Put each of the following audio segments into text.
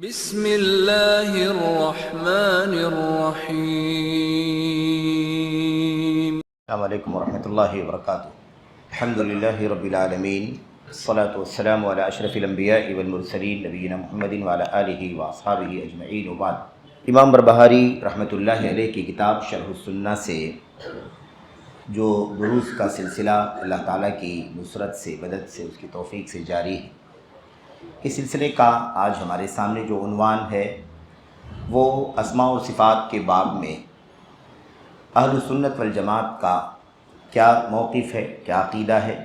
بسم اللہ الرحمن الرحیم۔ السلام علیکم ورحمۃ اللہ وبرکاتہ۔ الحمد للہ رب العالمین، الصلاۃ والسلام علی اشرف الانبیاء والمرسلین نبینا محمد وعلی آلہ واصحابہ اجمعین وبعد۔ امام بربہاری رحمۃ اللہ علیہ کی کتاب شرح السنہ سے جو دروس کا سلسلہ اللہ تعالیٰ کی نصرت سے، مدد سے، اس کی توفیق سے جاری ہے، اس سلسلے کا آج ہمارے سامنے جو عنوان ہے وہ اسماء و صفات کے باب میں اہل سنت والجماعت کا کیا موقف ہے، کیا عقیدہ ہے،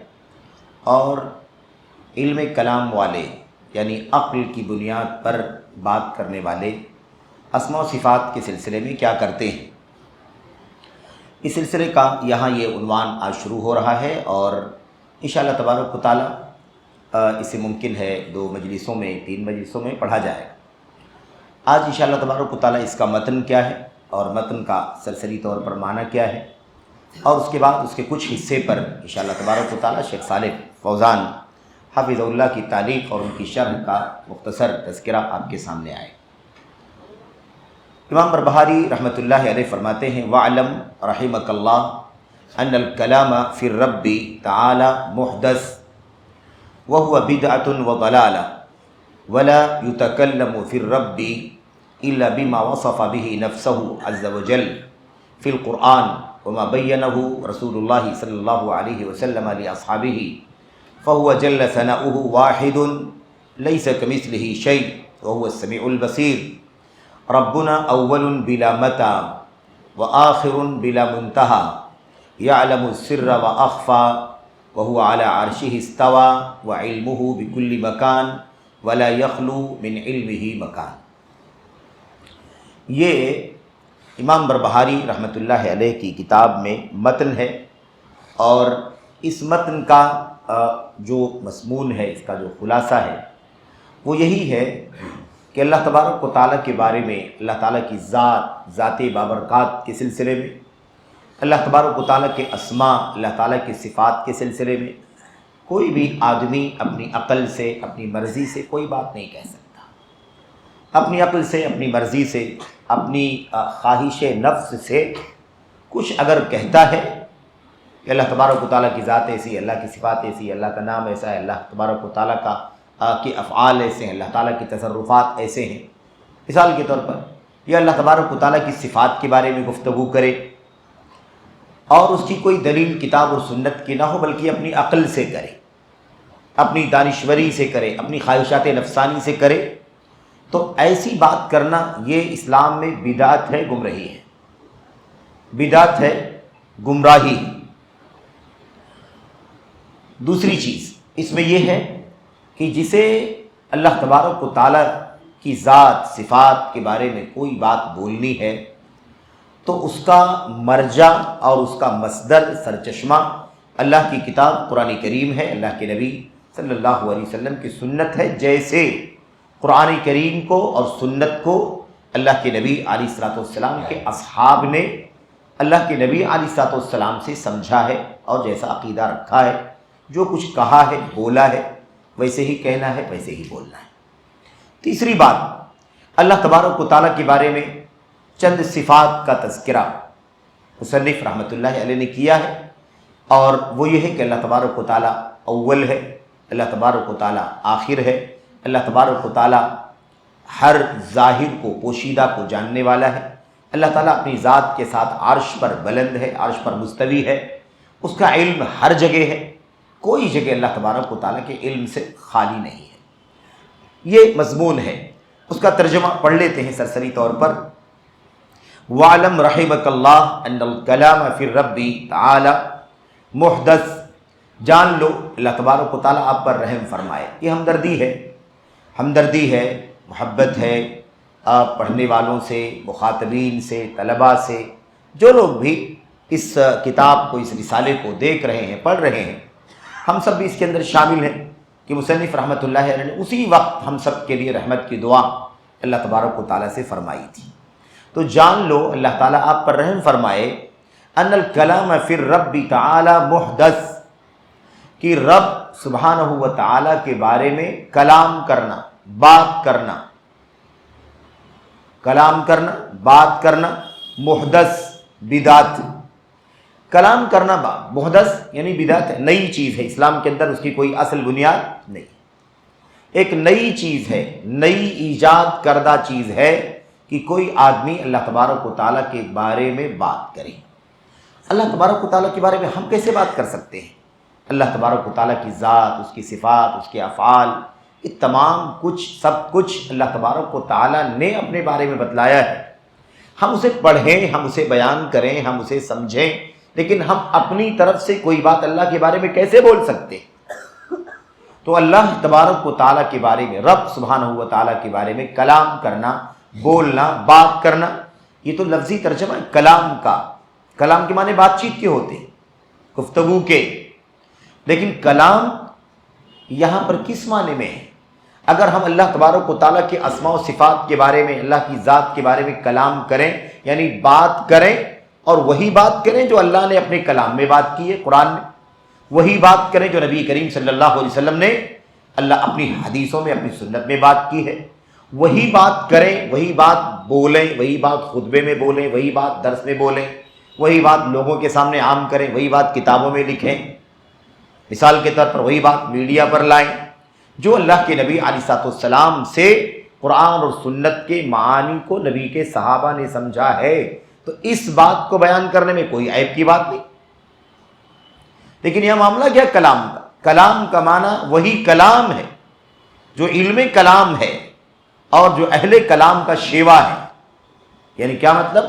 اور علم کلام والے یعنی عقل کی بنیاد پر بات کرنے والے اسماء و صفات کے سلسلے میں کیا کرتے ہیں۔ اس سلسلے کا یہاں یہ عنوان آج شروع ہو رہا ہے اور انشاءاللہ تبارک و تعالی اسے ممکن ہے 2 مجلسوں میں، 3 مجلسوں میں پڑھا جائے گا۔ آج انشاءاللہ تبارک و تعالی اس کا متن کیا ہے اور متن کا سرسری طور پر معنی کیا ہے، اور اس کے بعد اس کے کچھ حصے پر انشاءاللہ تبارک و تعالی شیخ صالح فوزان حفظہ اللہ کی تعلیق اور ان کی شرح کا مختصر تذکرہ آپ کے سامنے آئے۔ امام بربہاری رحمۃ اللہ علیہ فرماتے ہیں: وَعْلَمْ رحمک اللہ ان الکلام فی الرب تعالی محدث وهو بدعة وضلالة ولا يتكلم في الرب إلا بما وصف به نفسه عز وجل في القرآن وما بينه رسول الله صلى الله عليه وسلم لأصحابه فهو جل ثناؤه واحد ليس كمثله شيء وهو السميع البصير ربنا أول بلا متى وآخر بلا منتهى يعلم السر وأخفى وهو على عرشه استوى وعلمه بكل مكان ولا يخلو من علمه مكان۔ یہ امام بربہاری رحمۃ اللہ علیہ کی کتاب میں متن ہے، اور اس متن کا جو مضمون ہے، اس کا جو خلاصہ ہے وہ یہی ہے کہ اللہ تبارک و تعالیٰ کے بارے میں، اللہ تعالیٰ کی ذات بابرکات کے سلسلے میں، اللہ تبارک و تعالیٰ کے اسماء، اللہ تعالیٰ کی صفات کے سلسلے میں کوئی بھی آدمی اپنی عقل سے، اپنی مرضی سے کوئی بات نہیں کہہ سکتا۔ اپنی عقل سے، اپنی مرضی سے، اپنی خواہش نفس سے کچھ اگر کہتا ہے کہ اللہ تبارک و تعالیٰ کی ذات ایسی ہے، اللہ کی صفات ایسی ہے، اللہ کا نام ایسا ہے، اللہ تبارک و تعالیٰ کے افعال ایسے ہیں، اللہ تعالیٰ کی تصرفات ایسے ہیں، مثال کے طور پر یہ اللہ تبارک و تعالیٰ کی صفات کے بارے میں گفتگو کرے اور اس کی کوئی دلیل کتاب اور سنت کی نہ ہو، بلکہ اپنی عقل سے کرے، اپنی دانشوری سے کرے، اپنی خواہشات نفسانی سے کرے، تو ایسی بات کرنا یہ اسلام میں بدعت ہے، گمراہی ہے، بدعت ہے، گمراہی ہے۔ دوسری چیز اس میں یہ ہے کہ جسے اللہ تبارک و تعالیٰ کی ذات، صفات کے بارے میں کوئی بات بولنی ہے تو اس کا مرجع اور اس کا مصدر، سرچشمہ اللہ کی کتاب قرآن کریم ہے، اللہ کے نبی صلی اللہ علیہ وسلم کی سنت ہے۔ جیسے قرآن کریم کو اور سنت کو اللہ کے نبی علیہ الصلوۃ والسلام کے اصحاب نے اللہ کے نبی علیہ الصلوۃ والسلام سے سمجھا ہے اور جیسا عقیدہ رکھا ہے، جو کچھ کہا ہے، بولا ہے، ویسے ہی کہنا ہے، ویسے ہی بولنا ہے۔ تیسری بات، اللہ تبارک و تعالیٰ کے بارے میں چند صفات کا تذکرہ مصنف رحمۃ اللہ علیہ نے کیا ہے، اور وہ یہ ہے کہ اللہ تبارک و تعالیٰ اول ہے، اللہ تبارک و تعالیٰ آخر ہے، اللہ تبارک و تعالیٰ ہر ظاہر کو، پوشیدہ کو جاننے والا ہے، اللہ تعالیٰ اپنی ذات کے ساتھ عرش پر بلند ہے، عرش پر مستوی ہے، اس کا علم ہر جگہ ہے، کوئی جگہ اللہ تبارک و تعالیٰ کے علم سے خالی نہیں ہے۔ یہ مضمون ہے، اس کا ترجمہ پڑھ لیتے ہیں سرسری طور پر۔ وَعْلَمْ رَحِمَكَ اللَّهُ أَنَّ الْكَلَامَ فِي الرَّبِّ تَعَالَى مُحْدَثٌ، جان لو اللہ تبارک و تعالیٰ آپ پر رحم فرمائے۔ یہ ہمدردی ہے، محبت ہے پڑھنے والوں سے، مخاطبین سے، طلباء سے، جو لوگ بھی اس کتاب کو، اس رسالے کو دیکھ رہے ہیں، پڑھ رہے ہیں، ہم سب بھی اس کے اندر شامل ہیں کہ مصنف رحمۃ اللہ علیہ نے اسی وقت ہم سب کے لیے رحمت کی دعا اللہ تبارک و تعالیٰ سے فرمائی تھی۔ تو جان لو اللہ تعالیٰ آپ پر رحم فرمائے، ان الکلام فی الرب تعالی محدث، کہ رب سبحانہ و تعالیٰ کے بارے میں کلام کرنا، بات کرنا، کلام کرنا، بات کرنا، محدث بدعت۔ کلام کرنا محدث یعنی بدعت ہے، نئی چیز ہے، اسلام کے اندر اس کی کوئی اصل بنیاد نہیں، ایک نئی چیز ہے، نئی ایجاد کردہ چیز ہے کہ کوئی آدمی اللہ تبارک و تعالیٰ کے بارے میں بات کرے۔ اللہ تبارک و تعالیٰ کے بارے میں ہم کیسے بات کر سکتے ہیں؟ اللہ تبارک و تعالیٰ کی ذات، اس کی صفات، اس کے افعال، یہ تمام کچھ سب کچھ اللہ تبارک و تعالیٰ نے اپنے بارے میں بتلایا ہے۔ ہم اسے پڑھیں، ہم اسے بیان کریں، ہم اسے سمجھیں، لیکن ہم اپنی طرف سے کوئی بات اللہ کے بارے میں کیسے بول سکتے ہیں؟ تو اللہ تبارک و تعالیٰ کے بارے میں، رب سبحانہ و تعالیٰ کے بارے میں کلام کرنا، بولنا، بات کرنا، یہ تو لفظی ترجمہ ہے کلام کا۔ کلام کے معنی بات چیت کے ہوتے ہیں، گفتگو کے، لیکن کلام یہاں پر کس معنی میں ہے؟ اگر ہم اللہ تبارک و تعالیٰ کے اسماء و صفات کے بارے میں، اللہ کی ذات کے بارے میں کلام کریں، یعنی بات کریں، اور وہی بات کریں جو اللہ نے اپنے کلام میں بات کی ہے قرآن میں، وہی بات کریں جو نبی کریم صلی اللہ علیہ وسلم نے اللہ اپنی حدیثوں میں، اپنی سنت میں بات کی ہے، وہی بات کریں، وہی بات بولیں، وہی بات خطبے میں بولیں، وہی بات درس میں بولیں، وہی بات لوگوں کے سامنے عام کریں، وہی بات کتابوں میں لکھیں، مثال کے طور پر وہی بات میڈیا پر لائیں۔ جو اللہ کے نبی علیہ السلام سے قرآن اور سنت کے معانی کو نبی کے صحابہ نے سمجھا ہے، تو اس بات کو بیان کرنے میں کوئی عیب کی بات نہیں۔ لیکن یہ معاملہ کیا کلام کا؟ کلام کا معنی وہی کلام ہے جو علم کلام ہے اور جو اہل کلام کا شیوا ہے۔ یعنی کیا مطلب؟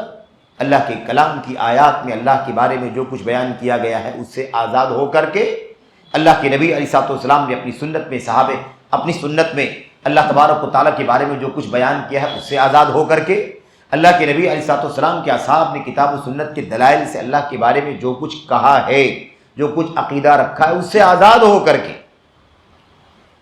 اللہ کے کلام کی آیات میں اللہ کے بارے میں جو کچھ بیان کیا گیا ہے اس سے آزاد ہو کر کے، اللہ کے نبی علیہ السلام نے اپنی سنت میں، صحابے اپنی سنت میں اللہ تبارک و تعالیٰ کے بارے میں جو کچھ بیان کیا ہے اس سے آزاد ہو کر کے، اللہ کے نبی علیہ السلام کے اصحاب نے کتاب و سنت کے دلائل سے اللہ کے بارے میں جو کچھ کہا ہے، جو کچھ عقیدہ رکھا ہے، اس سے آزاد ہو کر کے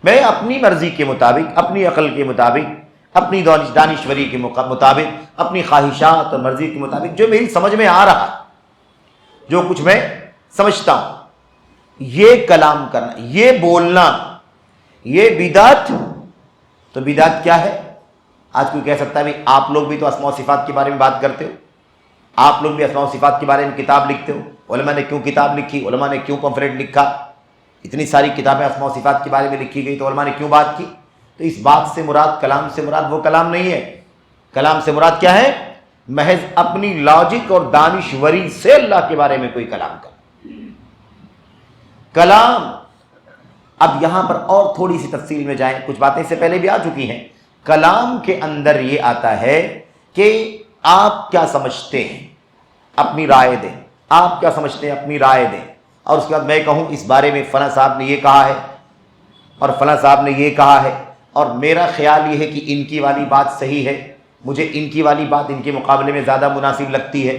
میں اپنی مرضی کے مطابق، اپنی عقل کے مطابق، اپنی دانشوری کے مطابق، اپنی خواہشات اور مرضی کے مطابق جو میری سمجھ میں آ رہا، جو کچھ میں سمجھتا ہوں، یہ کلام کرنا، یہ بولنا، یہ بدعت۔ تو بدعت کیا ہے؟ آج کوئی کہہ سکتا ہے بھائی آپ لوگ بھی تو اسماء و صفات کے بارے میں بات کرتے ہو، آپ لوگ بھی اسماء و صفات کے بارے میں کتاب لکھتے ہو، علماء نے کیوں کتاب لکھی، علماء نے کیوں پمفلیٹ لکھا، اتنی ساری کتابیں اسماء و صفات کے بارے میں لکھی گئی تو علماء نے کیوں بات کی؟ تو اس بات سے مراد، کلام سے مراد وہ کلام نہیں ہے۔ کلام سے مراد کیا ہے؟ محض اپنی لاجک اور دانشوری سے اللہ کے بارے میں کوئی کلام کرنا۔ کلام، اب یہاں پر اور تھوڑی سی تفصیل میں جائیں، کچھ باتیں اس سے پہلے بھی آ چکی ہیں۔ کلام کے اندر یہ آتا ہے کہ آپ کیا سمجھتے ہیں، اپنی رائے دیں، آپ کیا سمجھتے ہیں، اپنی رائے دیں، اور اس کے بعد میں کہوں اس بارے میں فلاں صاحب نے یہ کہا ہے اور فلاں صاحب نے یہ کہا ہے، اور میرا خیال یہ ہے کہ ان کی والی بات صحیح ہے، مجھے ان کی والی بات ان کے مقابلے میں زیادہ مناسب لگتی ہے،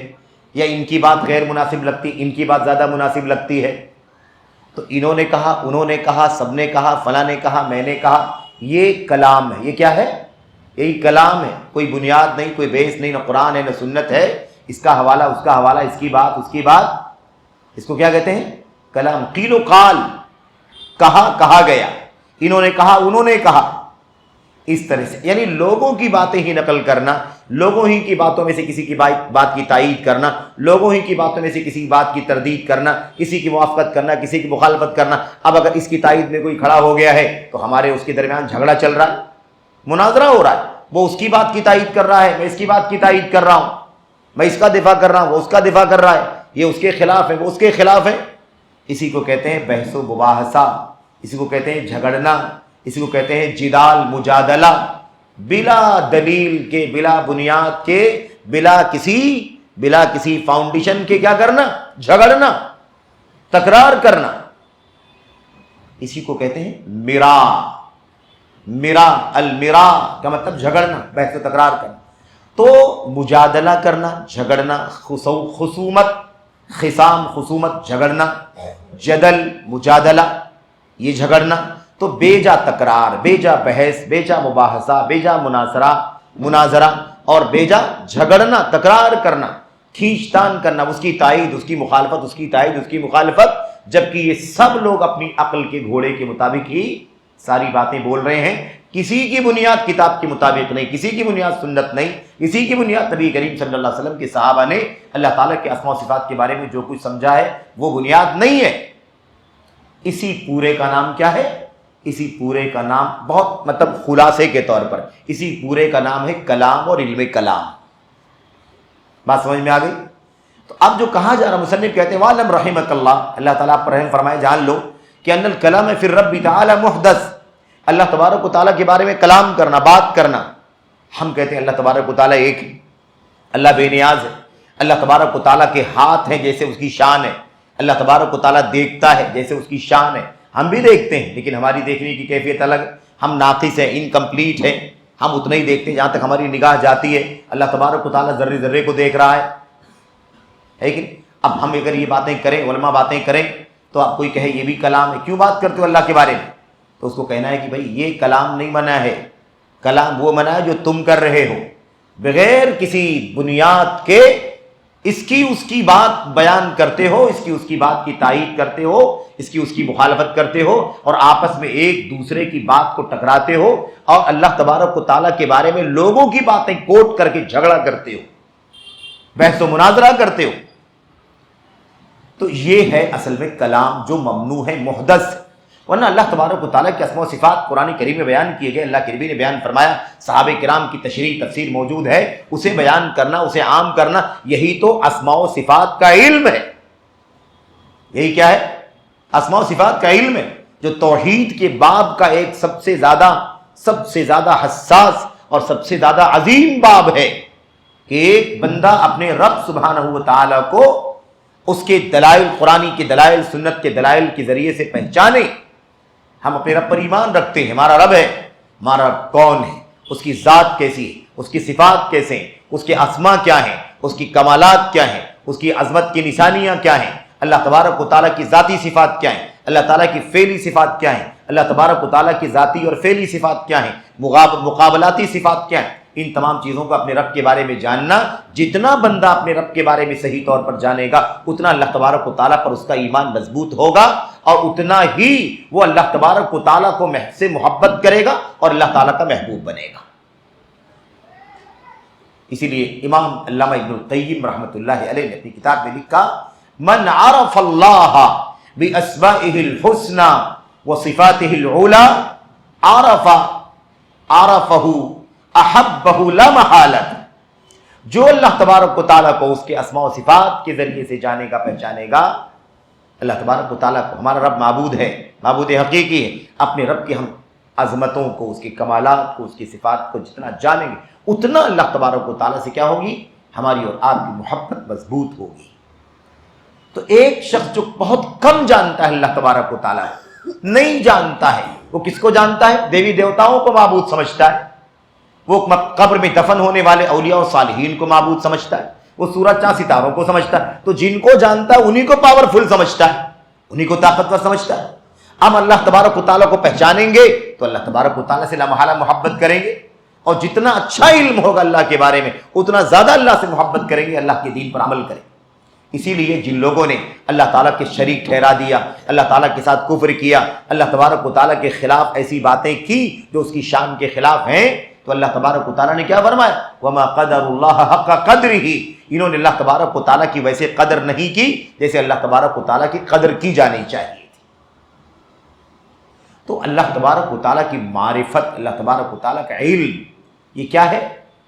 یا ان کی بات غیر مناسب لگتی، ان کی بات زیادہ مناسب لگتی ہے۔ تو انہوں نے کہا، انہوں نے کہا، سب نے کہا، فلاں نے کہا، میں نے کہا، یہ کلام ہے۔ یہ کیا ہے؟ یہی کلام ہے، کوئی بنیاد نہیں، کوئی بیس نہیں، نہ قرآن ہے نہ سنت ہے، اس کا حوالہ اس کا حوالہ، اس کی بات اس کی بات، اس کو کیا کہتے ہیں؟ کلام۔ قیل و قال، کہا گیا، انہوں نے کہا، انہوں نے کہا، اس طرح سے، یعنی لوگوں کی باتیں ہی نقل کرنا، لوگوں ہی کی باتوں میں سے کسی کی بات کی تائید کرنا، لوگوں ہی کی باتوں میں سے کسی بات کی تردید کرنا، کسی کی موافقت کرنا، کسی کی مخالفت کرنا۔ اب اگر اس کی تائید میں کوئی کھڑا ہو گیا ہے تو ہمارے اس کے درمیان جھگڑا چل رہا ہے، مناظرہ ہو رہا ہے، وہ اس کی بات کی تائید کر رہا ہے، میں اس کی بات کی تائید کر رہا ہوں، میں اس کا دفاع کر رہا ہوں، وہ اس کا دفاع کر رہا ہے، یہ اس کے خلاف ہے، وہ اس کے خلاف ہے۔ اسی کو کہتے ہیں بحث و مباحثہ، اسی کو کہتے ہیں جھگڑنا، اسی کو کہتے ہیں جدال، مجادلہ، بلا دلیل کے، بلا بنیاد کے، بلا کسی فاؤنڈیشن کے کیا کرنا؟ جھگڑنا، تکرار کرنا، اسی کو کہتے ہیں مرا، المرا کا مطلب جھگڑنا، بحث و تکرار کرنا۔ تو مجادلہ کرنا، جھگڑنا، خصومت جھگڑنا، جدل مجادلہ یہ جھگڑنا، تو بیجا تکرار، بیجا بحث، بیجا مباحثہ، بیجا مناظرہ اور بیجا جھگڑنا، تکرار کرنا، کھینچ تان کرنا، اس کی تائید، اس کی مخالفت، اس کی تائید، اس کی مخالفت، جبکہ یہ سب لوگ اپنی عقل کے گھوڑے کے مطابق ہی ساری باتیں بول رہے ہیں، کسی کی بنیاد کتاب کے مطابق نہیں، کسی کی بنیاد سنت نہیں، کسی کی بنیاد نبی کریم صلی اللہ علیہ وسلم کے صحابہ نے اللہ تعالیٰ کے اسماء و صفات کے بارے میں جو کچھ سمجھا ہے وہ بنیاد نہیں ہے۔ اسی پورے کا نام کیا ہے؟ اسی پورے کا نام بہت مطلب خلاصے کے طور پر اسی پورے کا نام ہے کلام اور علم کلام۔ بات سمجھ میں آ گئی؟ تو اب جو کہا جا رہا، مصنف کہتے ہیں وَعْلَمْ رحمک اللہ، اللہ تعالیٰ آپ پر رحم فرمائے، جان لو کہ ان الکلام فی الرب تعالی محدث، اللہ تبارک و تعالیٰ کے بارے میں کلام کرنا، بات کرنا۔ ہم کہتے ہیں اللہ تبارک و تعالیٰ ایک ہے، اللہ بے نیاز ہے، اللہ تبارک و تعالیٰ کے ہاتھ ہیں جیسے اس کی شان ہے، اللہ تبارک و تعالیٰ دیکھتا ہے جیسے اس کی شان ہے۔ ہم بھی دیکھتے ہیں لیکن ہماری دیکھنے کی کیفیت الگ ہے، ہم ناقص ہیں، انکمپلیٹ ہیں، ہم اتنا ہی دیکھتے ہیں جہاں تک ہماری نگاہ جاتی ہے۔ اللہ تبارک و تعالیٰ ذرے ذرے کو دیکھ رہا ہے کہ اب ہم اگر یہ باتیں کریں، علماء باتیں کریں، تو آپ کوئی کہے یہ بھی کلام ہے، کیوں بات کرتے ہو اللہ کے بارے میں؟ تو اس کو کہنا ہے کہ بھائی یہ کلام نہیں منع ہے، کلام وہ منع ہے جو تم کر رہے ہو، بغیر کسی بنیاد کے اس کی بات بیان کرتے ہو، اس کی بات کی تائید کرتے ہو، اس کی مخالفت کرتے ہو، اور آپس میں ایک دوسرے کی بات کو ٹکراتے ہو، اور اللہ تبارک و تعالیٰ کے بارے میں لوگوں کی باتیں کوٹ کر کے جھگڑا کرتے ہو، بحث و مناظرہ کرتے ہو۔ تو یہ ہے اصل میں کلام جو ممنوع ہے، محدث۔ ورنہ اللہ تبارک و تعالیٰ کے اسماء و صفات قرآن کریم میں بیان کیے گئے، اللہ کے نبی نے بیان فرمایا، صحابہ کرام کی تشریح تفسیر موجود ہے، اسے بیان کرنا، اسے عام کرنا، یہی تو اسماء و صفات کا علم ہے۔ یہی کیا ہے؟ اسماء و صفات کا علم ہے، جو توحید کے باب کا ایک سب سے زیادہ حساس اور سب سے زیادہ عظیم باب ہے کہ ایک بندہ اپنے رب سبحانہ و تعالیٰ کو اس کے دلائل، قرآن کے دلائل، سنت کے دلائل کے ذریعے سے پہچانے۔ ہم اپنے رب پر ایمان رکھتے ہیں، ہمارا رب ہے، ہمارا رب کون ہے، اس کی ذات کیسی ہے، اس کی صفات کیسے ہیں، اس کے اسماء کیا ہیں، اس کی کمالات کیا ہیں، اس کی عظمت کی نشانیاں کیا ہیں، اللہ تبارک و تعالیٰ کی ذاتی صفات کیا ہیں، اللہ تعالیٰ کی فعلی صفات کیا ہیں، اللہ تبارک و تعالیٰ کی ذاتی اور فعلی صفات کیا ہیں، مقابلاتی صفات کیا ہیں۔ ان تمام چیزوں کو اپنے رب کے بارے میں جاننا، جتنا بندہ اپنے رب کے بارے میں صحیح طور پر جانے گا، اتنا اللہ تبارک و تعالیٰ پر اس کا ایمان مضبوط ہوگا، اور اتنا ہی وہ اللہ تبارک و تعالیٰ کو سے محبت کرے گا اور اللہ تعالیٰ کا محبوب بنے گا۔ اسی لیے امام علامہ ابن القیم رحمۃ اللہ علیہ نے اپنی کتاب میں لکھا، من عرف اللہ باسمائہ الحسنى وصفاتہ العلی عرفہ احبہ لا محالۃ۔ جو اللہ تبارک و تعالیٰ کو اس کے اسماء و صفات کے ذریعے سے جانے گا، پہچانے گا، اللہ تبارک و تعالیٰ کو، ہمارا رب معبود ہے، معبود حقیقی ہے، اپنے رب کی ہم عظمتوں کو، اس کی کمالات کو، اس کی صفات کو جتنا جانیں گے، اتنا اللہ تبارک و تعالیٰ سے کیا ہوگی؟ ہماری اور آپ کی محبت مضبوط ہوگی۔ تو ایک شخص جو بہت کم جانتا ہے اللہ تبارک و تعالیٰ، نہیں جانتا ہے، وہ کس کو جانتا ہے؟ دیوی دیوتاؤں کو معبود سمجھتا ہے، وہ قبر میں دفن ہونے والے اولیاء و صالحین کو معبود سمجھتا ہے، وہ سورج چاند ستاروں کو سمجھتا ہے۔ تو جن کو جانتا ہے انہی کو پاورفل سمجھتا ہے، انہی کو طاقتور سمجھتا ہے۔ ہم اللہ تبارک و تعالیٰ کو پہچانیں گے تو اللہ تبارک و تعالیٰ سے لامحالہ محبت کریں گے، اور جتنا اچھا علم ہوگا اللہ کے بارے میں، اتنا زیادہ اللہ سے محبت کریں گے، اللہ کے دین پر عمل کریں۔ اسی لیے جن لوگوں نے اللہ تعالیٰ کے شریک ٹھہرا دیا، اللہ تعالیٰ کے ساتھ کفر کیا، اللہ تبارک و تعالیٰ کے خلاف ایسی باتیں کی جو اس کی شان کے خلاف ہیں، تو اللہ تبارک و تعالیٰ نے کیا فرمایا؟ وَمَا قَدَرُ اللَّهَ حَقَّ قَدْرِهِ، انہوں نے اللہ تبارک و تعالیٰ کی ویسے قدر نہیں کی جیسے اللہ تبارک و تعالیٰ کی قدر کی جانی چاہیے تھی۔ تو اللہ تبارک و تعالیٰ کی معرفت، اللہ تبارک و تعالیٰ کا علم، یہ کیا ہے؟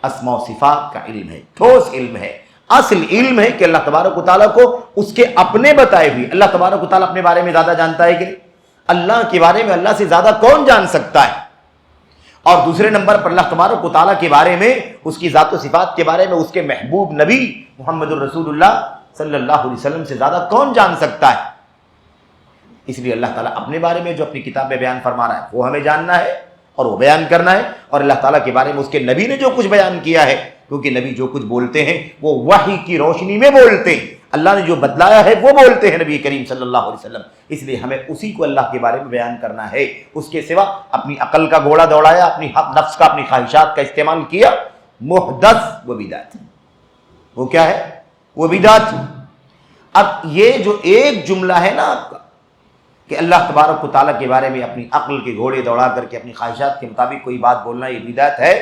اسماء و صفات کا علم ہے، ٹھوس علم ہے، اصل علم ہے کہ اللہ تبارک و تعالیٰ کو اس کے اپنے بتائے ہوئے، اللہ تبارک و تعالیٰ اپنے بارے میں زیادہ جانتا ہے کہ نہیں؟ اللہ کے بارے میں اللہ سے زیادہ کون جان سکتا ہے؟ اور دوسرے نمبر پر اللہ تبارک و تعالیٰ کے بارے میں، اس کی ذات و صفات کے بارے میں اس کے محبوب نبی محمد الرسول اللہ صلی اللہ علیہ وسلم سے زیادہ کون جان سکتا ہے؟ اس لیے اللہ تعالیٰ اپنے بارے میں جو اپنی کتاب میں بیان فرما رہا ہے وہ ہمیں جاننا ہے اور وہ بیان کرنا ہے، اور اللہ تعالیٰ کے بارے میں اس کے نبی نے جو کچھ بیان کیا ہے، کیونکہ نبی جو کچھ بولتے ہیں وہ وحی کی روشنی میں بولتے ہیں، اللہ نے جو بتلایا ہے وہ بولتے ہیں نبی کریم صلی اللہ علیہ وسلم، اس لیے ہمیں اسی کو اللہ کے بارے میں بیان کرنا ہے۔ اس کے سوا اپنی عقل کا گھوڑا دوڑایا، اپنی نفس کا، اپنی خواہشات کا استعمال کیا، محدث و بدعت، وہ کیا ہے؟ وہ بدعت۔ اب یہ جو ایک جملہ ہے نا آپ کا کہ اللہ تبارک و تعالیٰ کے بارے میں اپنی عقل کے گھوڑے دوڑا کر کے اپنی خواہشات کے مطابق کوئی بات بولنا یہ بدعت ہے،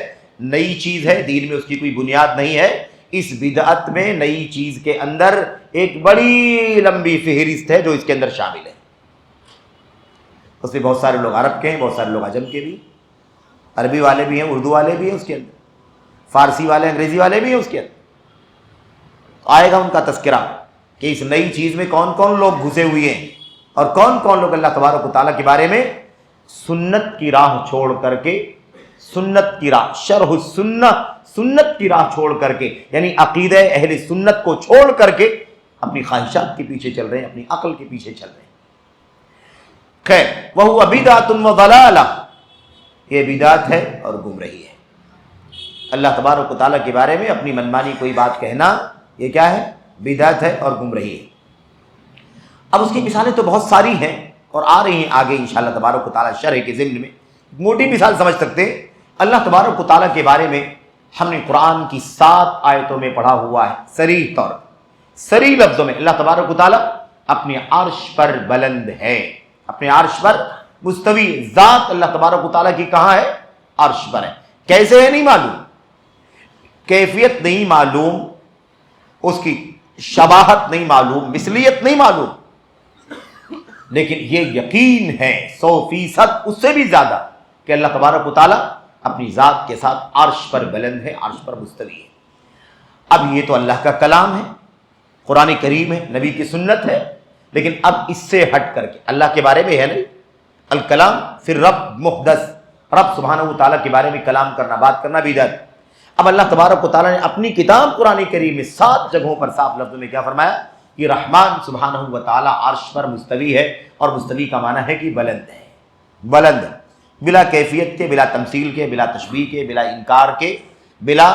نئی چیز ہے، دین میں اس کی کوئی بنیاد نہیں ہے۔ اس بدعت میں نئی چیز کے اندر ایک بڑی لمبی فہرست ہے جو اس کے اندر شامل ہے۔ اس میں بہت سارے لوگ عرب کے ہیں، بہت سارے لوگ عجم کے بھی، عربی والے بھی ہیں، اردو والے بھی ہیں، اس کے اندر فارسی والے انگریزی والے بھی ہیں، اس کے اندر آئے گا ان کا تذکرہ کہ اس نئی چیز میں کون کون لوگ گھسے ہوئے ہیں اور کون کون لوگ اللہ تبارک و تعالیٰ کے بارے میں سنت کی راہ چھوڑ کر کے، سنت کی راہ، شرح السنہ، سنت کی راہ چھوڑ کر کے، یعنی عقیدہ اہل سنت کو چھوڑ کر کے اپنی خواہشات کے پیچھے چل رہے ہیں، اپنی عقل کے پیچھے چل رہے ہیں۔ خیر، وَهُوَ بِدْعَةٌ وَضَلَالَةٌ، یہ بدعت ہے اور گمراہی ہے۔ اللہ تبارک و تعالیٰ کے بارے میں اپنی منمانی کوئی بات کہنا یہ کیا ہے؟ بدعت ہے اور گمراہی ہے۔ اب اس کی مثالیں تو بہت ساری ہیں اور آ رہی ہیں آگے انشاءاللہ تبارک و تعالیٰ شرح کے ضمن میں۔ موٹی مثال سمجھ سکتے ہیں، اللہ تبارک و تعالیٰ کے بارے میں ہم نے قرآن کی 7 آیتوں میں پڑھا ہوا ہے، صریح طور پر، صریح لفظوں میں اللہ تبارک و تعالیٰ اپنے عرش پر بلند ہے، اپنے عرش پر مستوی ہے۔ ذات اللہ تبارک و تعالیٰ کی کہاں ہے؟ عرش پر ہے۔ کیسے ہے نہیں معلوم، کیفیت نہیں معلوم، اس کی شباہت نہیں معلوم، مثلیت نہیں معلوم، لیکن یہ یقین ہے 100% اس سے بھی زیادہ کہ اللہ تبارک و تعالیٰ اپنی ذات کے ساتھ عرش پر بلند ہے، عرش پر مستوی ہے۔ اب یہ تو اللہ کا کلام ہے، قرآن کریم ہے، نبی کی سنت ہے، لیکن اب اس سے ہٹ کر کے اللہ کے بارے میں ہے نہیں، الکلام پھر رب محدث، رب سبحانہ و تعالیٰ کے بارے میں کلام کرنا، بات کرنا بدعت۔ اب اللہ تبارک و تعالیٰ نے اپنی کتاب قرآن کریم میں 7 جگہوں پر صاف لفظوں میں کیا فرمایا؟ یہ رحمان سبحانہ و تعالیٰ عرش پر مستوی ہے، اور مستوی کا معنی ہے کہ بلند ہے، بلند ہے، بلا کیفیت کے، بلا تمثیل کے، بلا تشبیہ کے، بلا انکار کے، بلا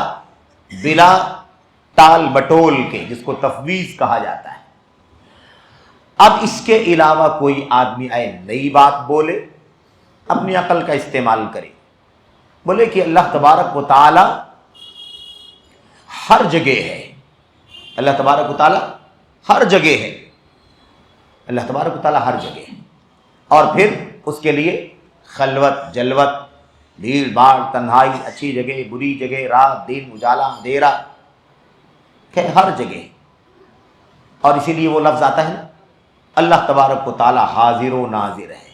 ٹال بٹول کے، جس کو تفویض کہا جاتا ہے۔ اب اس کے علاوہ کوئی آدمی آئے نئی بات بولے، اپنی عقل کا استعمال کرے، بولے کہ اللہ تبارک و تعالیٰ ہر جگہ ہے، اللہ تبارک و تعالیٰ ہر جگہ ہے، اللہ تبارک و تعالیٰ ہر جگہ ہے، اور پھر اس کے لیے خلوت جلوت، بھیڑ بھاڑ، تنہائی، اچھی جگہ بری جگہ، رات دن، اجالا اندھیرا، کہ ہر جگہ۔ اور اسی لیے وہ لفظ آتا ہے نا، اللہ تبارک و تعالیٰ حاضر و ناظر ہے۔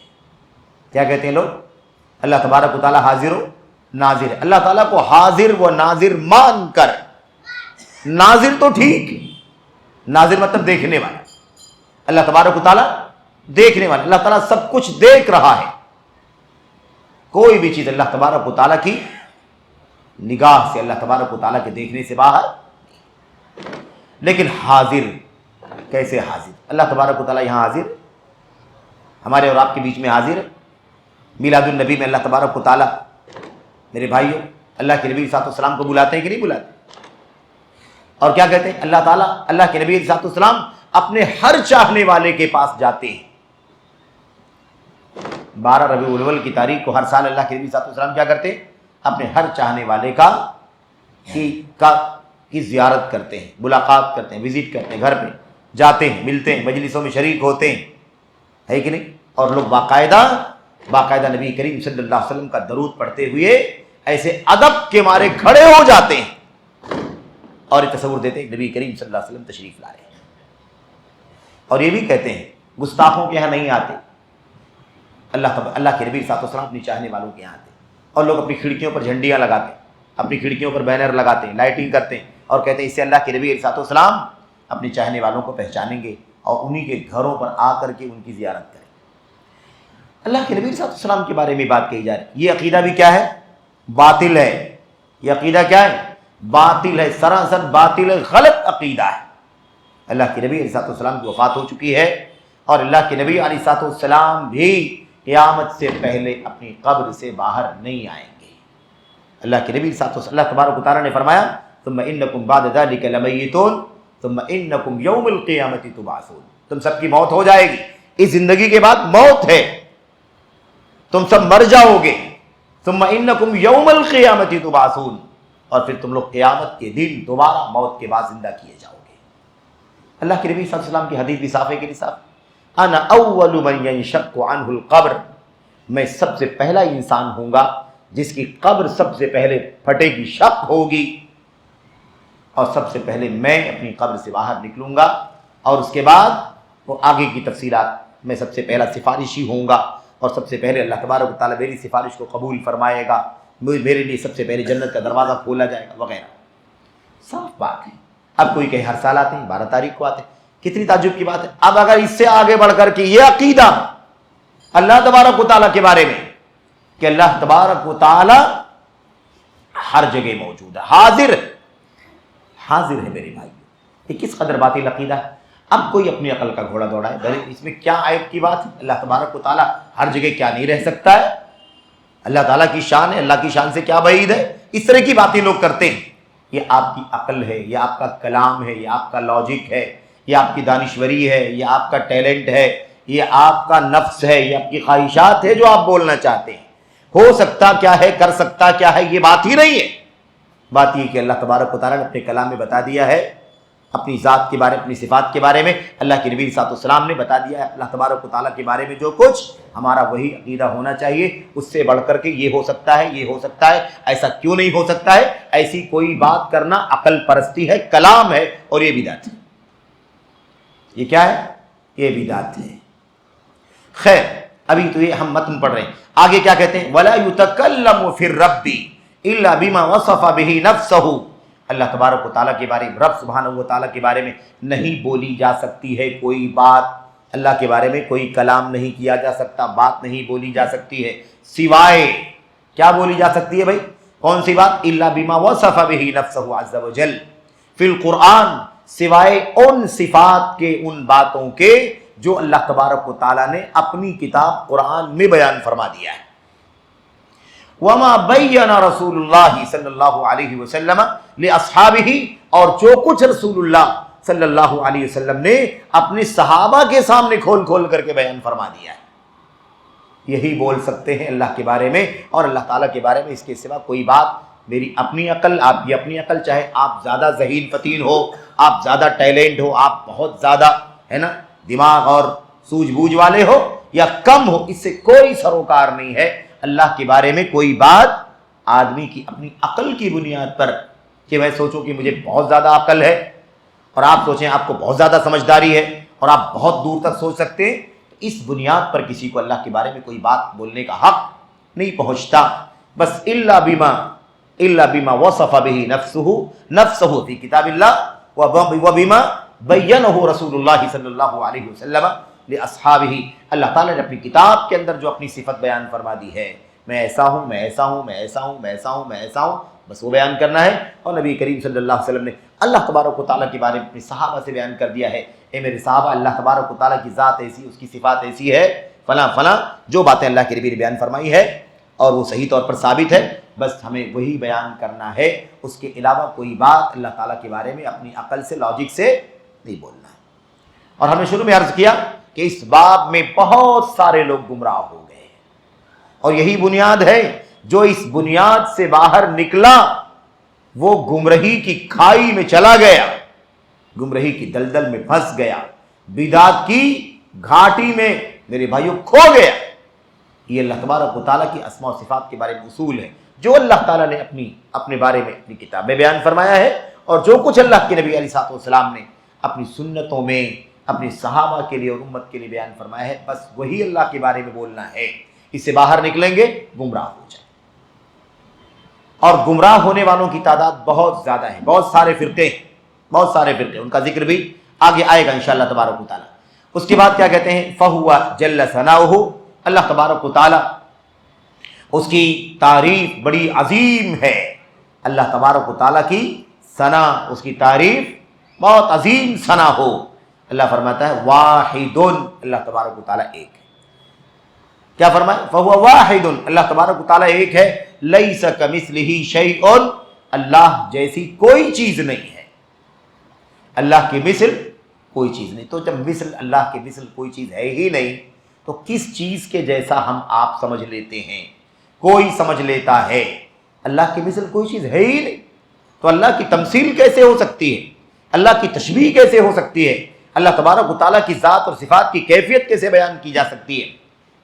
کیا کہتے ہیں لوگ؟ اللہ تبارک و تعالیٰ حاضر و ناظر ہے۔ اللہ تعالیٰ کو حاضر و ناظر مان کر، ناظر تو ٹھیک ہے، ناظر مطلب دیکھنے والا، اللہ تبارک و تعالیٰ دیکھنے والا، اللہ تعالیٰ سب کچھ دیکھ رہا ہے، کوئی بھی چیز اللہ تبارک و تعالیٰ کی نگاہ سے، اللہ تبارک و تعالیٰ کے دیکھنے سے باہر۔ لیکن حاضر کیسے حاضر؟ اللہ تبارک و تعالیٰ یہاں حاضر، ہمارے اور آپ کے بیچ میں حاضر ہے۔ میلاد النبی میں اللہ تبارک و تعالیٰ، میرے بھائیوں، اللہ کے نبی صلی اللہ علیہ وسلم کو بلاتے ہیں کہ نہیں بلاتے؟ اور کیا کہتے ہیں؟ اللہ تعالیٰ، اللہ کے نبی صلی اللہ علیہ وسلم اپنے ہر چاہنے والے کے پاس جاتے ہیں۔ 12 ربیع الاول کی تاریخ کو ہر سال اللہ کے نبی صلی اللہ علیہ وسلم کیا کرتے ہیں؟ اپنے ہر چاہنے والے کی زیارت کرتے ہیں، ملاقات کرتے ہیں، وزٹ کرتے ہیں، گھر پہ جاتے ہیں، ملتے ہیں، مجلسوں میں شریک ہوتے ہیں، ہے کہ نہیں؟ اور لوگ باقاعدہ نبی کریم صلی اللہ علیہ وسلم کا درود پڑھتے ہوئے ایسے ادب کے مارے کھڑے ہو جاتے ہیں اور یہ تصور دیتے ہیں کہ نبی کریم صلی اللہ علیہ وسلم تشریف لا رہے ہیں۔ اور یہ بھی کہتے ہیں گستاخوں کے یہاں نہیں آتے، اللہ کے نبی صلی اللہ علیہ وسلم اپنی چاہنے والوں کے یہاں آتے، اور لوگ اپنی کھڑکیوں پر جھنڈیاں لگاتے ہیں، اپنی کھڑکیوں پر بینر لگاتے ہیں، لائٹنگ کرتے ہیں، اور کہتے ہیں اس سے اللہ کے نبی صلی اللہ علیہ وسلم اپنے چاہنے والوں کو پہچانیں گے اور انہی کے گھروں پر آ کر کے ان کی زیارت کریں۔ اللہ کے نبی صلی اللہ علیہ وسلم کے بارے میں بات کہی جا رہی ہے، یہ عقیدہ بھی کیا ہے؟ باطل ہے۔ یہ عقیدہ کیا ہے؟ باطل ہے، سراسر باطل ہے، غلط عقیدہ ہے۔ اللہ کے نبی علیہ السلام کی وفات ہو چکی ہے، اور اللہ کے نبی علیہ السلام بھی قیامت سے پہلے اپنی قبر سے باہر نہیں آئیں گے۔ اللہ کے نبی اللہ تبارک و تعالیٰ نے فرمایا ثم انکم بعد ذلک لمیتون ثم انکم یوم القیامت تبعثون، تم سب کی موت ہو جائے گی، اس زندگی کے بعد موت ہے، تم سب مر جاؤ گے، ثم انکم یوم القیامت تبعثون، اور پھر تم لوگ قیامت کے دن دوبارہ موت کے بعد زندہ کیے جاؤ گے۔ اللہ کے نبی صلی اللہ علیہ وسلم کی حدیث بھی صاف ہے کہ نہیں صاف؟ انا اول من ينشق عنه القبر، میں سب سے پہلا انسان ہوں گا جس کی قبر سب سے پہلے پھٹے گی، شق ہوگی، اور سب سے پہلے میں اپنی قبر سے باہر نکلوں گا، اور اس کے بعد وہ آگے کی تفصیلات، میں سب سے پہلا سفارشی ہوں گا، اور سب سے پہلے اللہ تبارک و تعالیٰ میری سفارش کو قبول فرمائے گا، میرے لیے سب سے پہلے جنت کا دروازہ کھولا جائے گا وغیرہ. صاف بات ہے. اب کوئی کہے ہر سال آتے ہیں، 12 تاریخ کو آتے ہیں، کتنی تعجب کی بات ہے. اب اگر اس سے آگے بڑھ کر کے یہ عقیدہ اللہ تبارک و تعالیٰ کے بارے میں کہ اللہ تبارک و تعالیٰ ہر جگہ موجود ہے، حاضر ہے میرے بھائی، یہ کس قدر باطل عقیدہ ہے. اب کوئی اپنی عقل کا گھوڑا دوڑا ہے، اس میں کیا عیب کی بات ہے؟ اللہ تبارک و تعالیٰ ہر جگہ کیا نہیں رہ سکتا ہے؟ اللہ تعالیٰ کی شان ہے، اللہ کی شان سے کیا بعید ہے؟ اس طرح کی باتیں لوگ کرتے ہیں. یہ آپ کی عقل ہے، یہ آپ کا کلام ہے، یہ آپ کا لاجک ہے، یہ آپ کی دانشوری ہے، یہ آپ کا ٹیلنٹ ہے، یہ آپ کا نفس ہے، یہ آپ کی خواہشات ہے جو آپ بولنا چاہتے ہیں. ہو سکتا کیا ہے، کر سکتا کیا ہے، یہ بات ہی نہیں ہے. بات یہ کہ اللہ تبارک و تعالیٰ نے اپنے کلام میں بتا دیا ہے، اپنی ذات کے بارے میں، اپنی صفات کے بارے میں اللہ کے نبی صلی اللہ علیہ وسلم نے بتا دیا ہے. اللہ تبارک و تعالیٰ کے بارے میں جو کچھ ہمارا وہی عقیدہ ہونا چاہیے. اس سے بڑھ کر کے یہ ہو سکتا ہے، یہ ہو سکتا ہے، ایسا کیوں نہیں ہو سکتا ہے، ایسی کوئی بات کرنا عقل پرستی ہے، کلام ہے، اور یہ بدعت ہے. یہ کیا ہے؟ یہ بدعت ہے. خیر، ابھی تو یہ ہم متن پڑھ رہے ہیں، آگے کیا کہتے ہیں؟ وَلَا يُتَكَلَّمُ فِي الرَّبِّ إِلَّا بِمَا وَصَفَ بِهِ نَفْسَهُ. اللہ تبارک و تعالیٰ کے بارے میں، رب سبحانہ و تعالیٰ کے بارے میں نہیں بولی جا سکتی ہے کوئی بات. اللہ کے بارے میں کوئی کلام نہیں کیا جا سکتا، بات نہیں بولی جا سکتی ہے سوائے کیا بولی جا سکتی ہے بھائی؟ کون سی بات؟ الا بما وصف به نفسه عز وجل فی القرآن، سوائے ان صفات کے، ان باتوں کے جو اللہ تبارک و تعالیٰ نے اپنی کتاب قرآن میں بیان فرما دیا ہے. وما بین رسول اللہ صلی اللہ علیہ وسلم لاصحابہ، اور جو کچھ رسول اللہ صلی اللہ علیہ وسلم نے اپنے صحابہ کے سامنے کھول کھول کر کے بیان فرما دیا ہے. یہی بول سکتے ہیں اللہ کے بارے میں اور اللہ تعالیٰ کے بارے میں. اس کے سوا کوئی بات میری اپنی عقل، آپ کی اپنی عقل، چاہے آپ زیادہ ذہین فتین ہو، آپ زیادہ ٹیلنٹ ہو، آپ بہت زیادہ ہے نا دماغ اور سوجھ بوجھ والے ہو یا کم ہو، اس سے کوئی سروکار نہیں ہے. اللہ کے بارے میں کوئی بات آدمی کی اپنی عقل کی بنیاد پر، کہ میں سوچوں کہ مجھے بہت زیادہ عقل ہے اور آپ سوچیں آپ کو بہت زیادہ سمجھداری ہے اور آپ بہت دور تک سوچ سکتے ہیں، اس بنیاد پر کسی کو اللہ کے بارے میں کوئی بات بولنے کا حق نہیں پہنچتا. بس الا بما وصف به نفسه فی کتاب اللہ وبما بینہ رسول اللہ صلی اللہ علیہ وسلم لاصحابہ. اللہ تعالیٰ نے اپنی کتاب کے اندر جو اپنی صفت بیان فرما دی ہے، میں ایسا ہوں، میں ایسا ہوں، میں ایسا ہوں، میں ایسا ہوں، میں ایسا ہوں، بس وہ بیان کرنا ہے. اور نبی کریم صلی اللہ علیہ وسلم نے اللہ تبارک و تعالیٰ کے بارے میں اپنے صحابہ سے بیان کر دیا ہے، اے میرے صحابہ، اللہ تبارک و تعالیٰ کی ذات ایسی، اس کی صفات ایسی ہے، فلاں فلاں جو باتیں اللہ کے نبی نے بیان فرمائی ہے اور وہ صحیح طور پر ثابت ہے، بس ہمیں وہی بیان کرنا ہے. اس کے علاوہ کوئی بات اللہ تعالیٰ کے بارے میں اپنی عقل سے، لاجک سے نہیں بولنا ہے. اور ہم نے شروع میں عرض کیا کہ اس باب میں بہت سارے لوگ گمراہ ہو گئے، اور یہی بنیاد ہے. جو اس بنیاد سے باہر نکلا وہ گمراہی کی کھائی میں چلا گیا، گمراہی کی دلدل میں پھنس گیا، بدعت کی گھاٹی میں میرے بھائیوں کھو گیا. یہ اللہ تبارک و تعالیٰ کی اسماء و صفات کے بارے میں اصول ہے جو اللہ تعالیٰ نے اپنے بارے میں اپنی کتاب میں بیان فرمایا ہے، اور جو کچھ اللہ کے نبی علیہ السلام نے اپنی سنتوں میں اپنے صحابہ کے لیے اور امت کے لیے بیان فرمایا ہے، بس وہی اللہ کے بارے میں بولنا ہے. اس سے باہر نکلیں گے گمراہ ہو جائیں. اور گمراہ ہونے والوں کی تعداد بہت زیادہ ہے، بہت سارے فرقے، ان کا ذکر بھی آگے آئے گا انشاءاللہ تبارک و تعالیٰ. اس کے بعد کیا کہتے ہیں؟ فہو جل ثناؤہ، اللہ تبارک و تعالیٰ اس کی تعریف بڑی عظیم ہے. اللہ تبارک و تعالیٰ کی ثنا، اس کی تعریف بہت عظیم ثنا ہو. اللہ فرماتا ہے واحد، اللہ تبارک و تعالیٰ ایک ہے. کیا فرمایا؟ فہو واحد، اللہ تبارک و تعالیٰ ایک ہے. لیس کمثلہ شیء، اللہ جیسی کوئی چیز نہیں ہے، اللہ کی مثل کوئی چیز نہیں. تو جب مثل، اللہ کی مثل کوئی چیز ہے ہی نہیں، تو کس چیز کے جیسا ہم آپ سمجھ لیتے ہیں؟ کوئی سمجھ لیتا ہے، اللہ کی مثل کوئی چیز ہے ہی نہیں، تو اللہ کی تمثیل کیسے ہو سکتی ہے؟ اللہ کی تشبیہ کیسے ہو سکتی ہے؟ اللہ تبارک و تعالیٰ کی ذات اور صفات کی کیفیت کیسے بیان کی جا سکتی ہے؟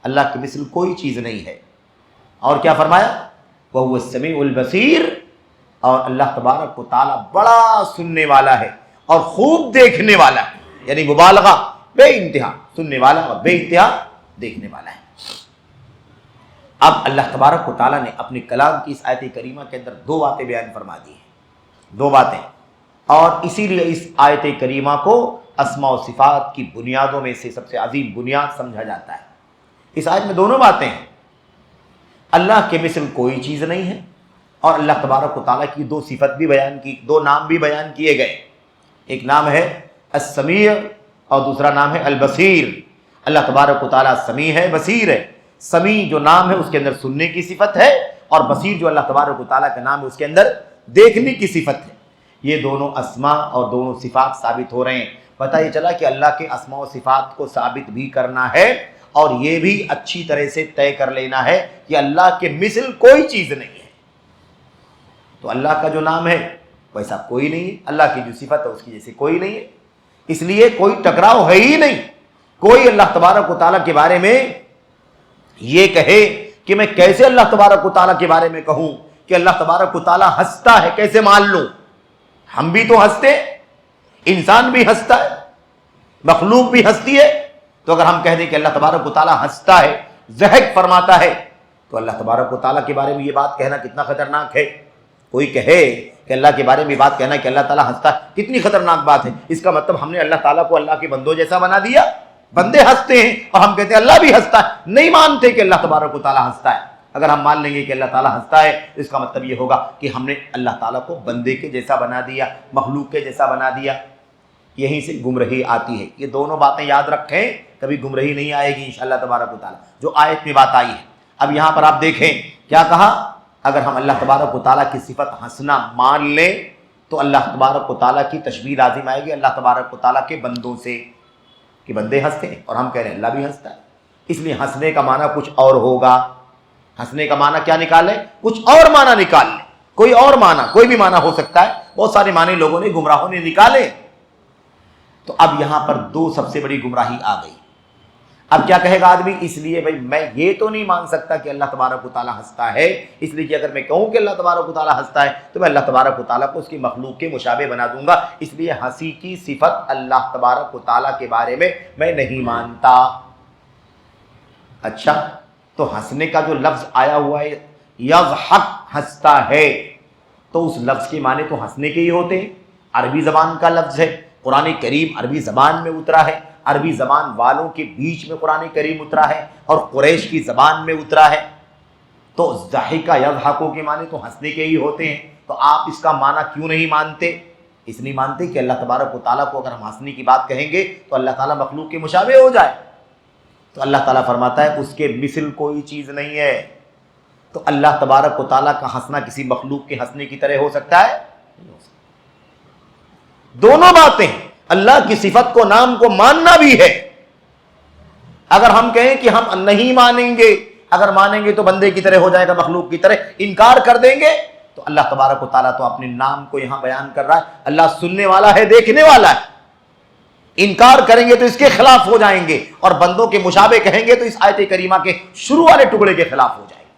اللہ کی مثل کوئی چیز نہیں ہے۔ اور کیا فرمایا؟ وَهُوَ السَّمِيعُ الْبَصِيرُ، اور اللہ تبارک و تعالیٰ بڑا سننے والا ہے اور خوب دیکھنے والا ہے، یعنی مبالغہ، بے انتہا سننے والا اور بے انتہا دیکھنے والا ہے۔ اب اللہ تبارک و تعالیٰ نے اپنے کلام کی اس آیت کریمہ کے اندر دو باتیں بیان فرما دی ہیں، دو باتیں، اور اسی لیے اس آیت کریمہ کو اسماء و صفات کی بنیادوں میں سے سب سے عظیم بنیاد سمجھا جاتا ہے۔ اس آیت میں دونوں باتیں ہیں، اللہ کے مثل کوئی چیز نہیں ہے، اور اللہ تبارک و تعالیٰ کی دو صفت بھی بیان کی، دو نام بھی بیان کیے گئے، ایک نام ہے السمیع اور دوسرا نام ہے البصیر۔ اللہ تبارک و تعالیٰ سمیع ہے، بصیر ہے۔ سمیع جو نام ہے اس کے اندر سننے کی صفت ہے، اور بصیر جو اللہ تبارک و تعالیٰ کا نام ہے اس کے اندر دیکھنے کی صفت ہے۔ یہ دونوں اسماء اور دونوں صفات ثابت ہو رہے ہیں۔ پتہ یہ چلا کہ اللہ کے اسماء و صفات کو ثابت بھی کرنا ہے، اور یہ بھی اچھی طرح سے طے کر لینا ہے کہ اللہ کے مثل کوئی چیز نہیں ہے۔ تو اللہ کا جو نام ہے ویسا کوئی نہیں ہے، اللہ کی جو صفت ہے اس کی جیسے کوئی نہیں ہے، اس لیے کوئی ٹکراؤ ہے ہی نہیں۔ کوئی اللہ تبارک و تعالیٰ کے بارے میں یہ کہے کہ میں کیسے اللہ تبارک و تعالیٰ کے بارے میں کہوں کہ اللہ تبارک و تعالیٰ ہنستا ہے، کیسے مان لوں؟ ہم بھی تو ہنستے، انسان بھی ہنستا ہے، مخلوق بھی ہنستی ہے، تو اگر ہم کہہ دیں کہ اللہ تبارک و تعالیٰ ہنستا ہے، ضحک فرماتا ہے، تو اللہ تبارک و تعالیٰ کے بارے میں یہ بات کہنا کتنا خطرناک ہے۔ کوئی کہے کہ اللہ کے بارے میں بات کہنا کہ اللہ تعالیٰ ہنستا ہے، کتنی خطرناک بات ہے۔ اس کا مطلب ہم نے اللہ تعالیٰ کو اللہ کے بندوں جیسا بنا دیا۔ بندے ہنستے ہیں اور ہم کہتے ہیں اللہ بھی ہنستا ہے، نہیں مانتے کہ اللہ تبارک و تعالیٰ ہنستا ہے۔ اگر ہم مان لیں گے کہ اللہ تعالیٰ ہنستا ہے تو اس کا مطلب یہ ہوگا کہ ہم نے اللہ تعالیٰ کو بندے کے جیسا بنا دیا، مخلوق کے جیسا بنا دیا۔ یہیں سے گمراہی آتی ہے۔ یہ دونوں باتیں یاد رکھیں، کبھی گمراہی نہیں آئے گی انشاءاللہ تبارک و تعالیٰ۔ جو آیت میں بات آئی ہے، اب یہاں پر آپ دیکھیں کیا کہا، اگر ہم اللہ تبارک و تعالیٰ کی صفت ہنسنا مان لیں تو اللہ تبارک و تعالیٰ کی تشبیہ لازم آئے گی اللہ تبارک و تعالیٰ کے بندوں سے، کہ بندے ہنستے ہیں اور ہم کہہ رہے ہیں اللہ بھی ہنستا ہے۔ اس لیے ہنسنے کا معنی کچھ اور ہوگا۔ ہنسنے کا معنی کیا نکالیں؟ کچھ اور معنی نکال لیں، کوئی اور معنی، کوئی بھی معنی ہو سکتا ہے، بہت سارے معنی لوگوں نے گمراہوں نے نکالے۔ تو اب یہاں پر دو سب سے بڑی گمراہی آ گئی۔ اب کیا کہے گا آدمی؟ اس لیے بھائی میں یہ تو نہیں مان سکتا کہ اللہ تبارک و تعالیٰ ہنستا ہے، اس لیے کہ اگر میں کہوں کہ اللہ تبارک و تعالیٰ ہنستا ہے تو میں اللہ تبارک و تعالیٰ کو اس کی مخلوق کے مشابہ بنا دوں گا، اس لیے ہنسی کی صفت اللہ تبارک و تعالیٰ کے بارے میں نہیں مانتا۔ اچھا، تو ہنسنے کا جو لفظ آیا ہوا ہے یضحک، ہنستا ہے، تو اس لفظ کے معنی تو ہنسنے کے ہی ہوتے ہیں۔ عربی زبان کا لفظ ہے، قرآن کریم عربی زبان میں اترا ہے، عربی زبان والوں کے بیچ میں قرآن کریم اترا ہے اور قریش کی زبان میں اترا ہے، تو ضحک یضحک کے معنی تو ہنسنے کے ہی ہوتے ہیں۔ تو آپ اس کا معنی کیوں نہیں مانتے؟ اس نہیں مانتے کہ اللہ تبارک و تعالیٰ کو اگر ہم ہنسنے کی بات کہیں گے تو اللہ تعالیٰ مخلوق کے مشابہ ہو جائے۔ تو اللہ تعالیٰ فرماتا ہے اس کے مثل کوئی چیز نہیں ہے۔ تو اللہ تبارک و تعالیٰ کا ہنسنا کسی مخلوق کے ہنسنے کی طرح ہو سکتا ہے؟ نہیں ہو سکتا۔ دونوں باتیں، اللہ کی صفت کو، نام کو ماننا بھی ہے۔ اگر ہم کہیں کہ ہم نہیں مانیں گے، اگر مانیں گے تو بندے کی طرح ہو جائے گا، مخلوق کی طرح، انکار کر دیں گے، تو اللہ تبارک و تعالیٰ تو اپنے نام کو یہاں بیان کر رہا ہے، اللہ سننے والا ہے، دیکھنے والا ہے۔ انکار کریں گے تو اس کے خلاف ہو جائیں گے، اور بندوں کے مشابہ کہیں گے تو اس آیت کریمہ کے شروع والے ٹکڑے کے خلاف ہو جائیں گے۔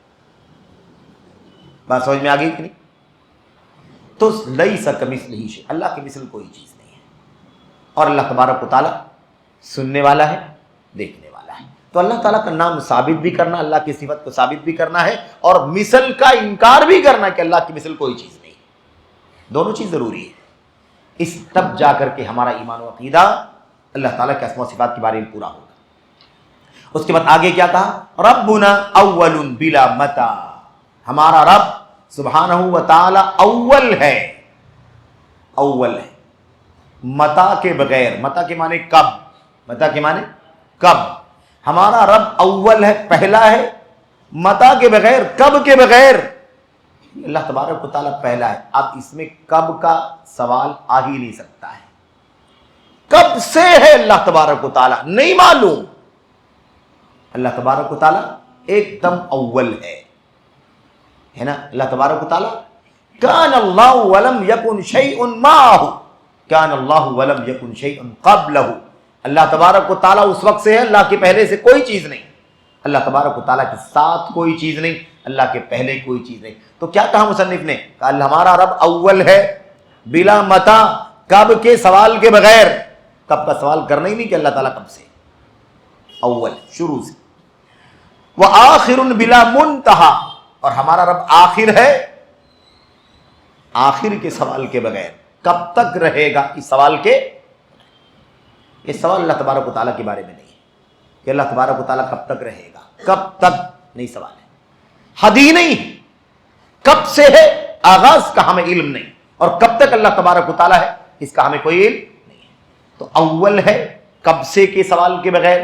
بات سمجھ میں آ گئی کہ نہیں؟ تو لیس کمثلہ شیء، اللہ کے مثل کوئی چیز نہیں ہے، اور اللہ تبارک و تعالیٰ سننے والا ہے، دیکھنے والا ہے۔ تو اللہ تعالیٰ کا نام ثابت بھی کرنا، اللہ کی صفت کو ثابت بھی کرنا ہے، اور مثل کا انکار بھی کرنا کہ اللہ کی مثل کوئی چیز نہیں، دونوں چیز ضروری ہے۔ اس تب جا کر کے ہمارا ایمان و عقیدہ اللہ تعالیٰ کے اسماء و صفات کے بارے میں پورا ہوگا۔ اس کے بعد آگے کیا کہا؟ ربنا اول بلا متا، ہمارا رب سبحانہ و تعالی اول ہے، اول ہے، متا کے بغیر۔ متا کے معنی کب، متا کے معنی کب۔ ہمارا رب اول ہے، پہلا ہے، متا کے بغیر، کب کے بغیر۔ اللہ تبارک و تعالیٰ پہلا ہے۔ اب اس میں کب کا سوال آ ہی نہیں سکتا ہے۔ کب سے ہے اللہ تبارک و تعالیٰ نہیں معلوم۔ اللہ تبارک و تعالیٰ ایک دم اول ہے نا۔ اللہ تبارک و تعالیٰ کان اللہ ولم یکن شیء معہ، کان اللہ ولم یکن شیء قبلہ، اللہ تبارک و تعالیٰ اس وقت سے ہے، اللہ کے پہلے سے کوئی چیز نہیں، اللہ تبارک و تعالیٰ کے ساتھ کوئی چیز نہیں، اللہ کے پہلے کوئی چیز نہیں۔ تو کیا کہا مصنف نے؟ کہا ہمارا رب اول ہے بلا متا، کب کے سوال کے بغیر، کب کا سوال کرنا ہی نہیں کہ اللہ تعالیٰ کب سے، اول شروع سے، وآخر بلا منتہا، اور ہمارا رب آخر ہے آخر کے سوال کے بغیر، کب تک رہے گا اس سوال کے، یہ سوال اللہ تبارک و تعالیٰ کے بارے میں نہیں ہے کہ اللہ تبارک و تعالیٰ کب تک رہے گا، کب تک نہیں سوال ہے، حد ہی نہیں، کب سے ہے آغاز کا ہمیں علم نہیں، اور کب تک اللہ تبارک و تعالیٰ ہے اس کا ہمیں کوئی علم نہیں ہے۔ تو اول ہے کب سے کے سوال کے بغیر،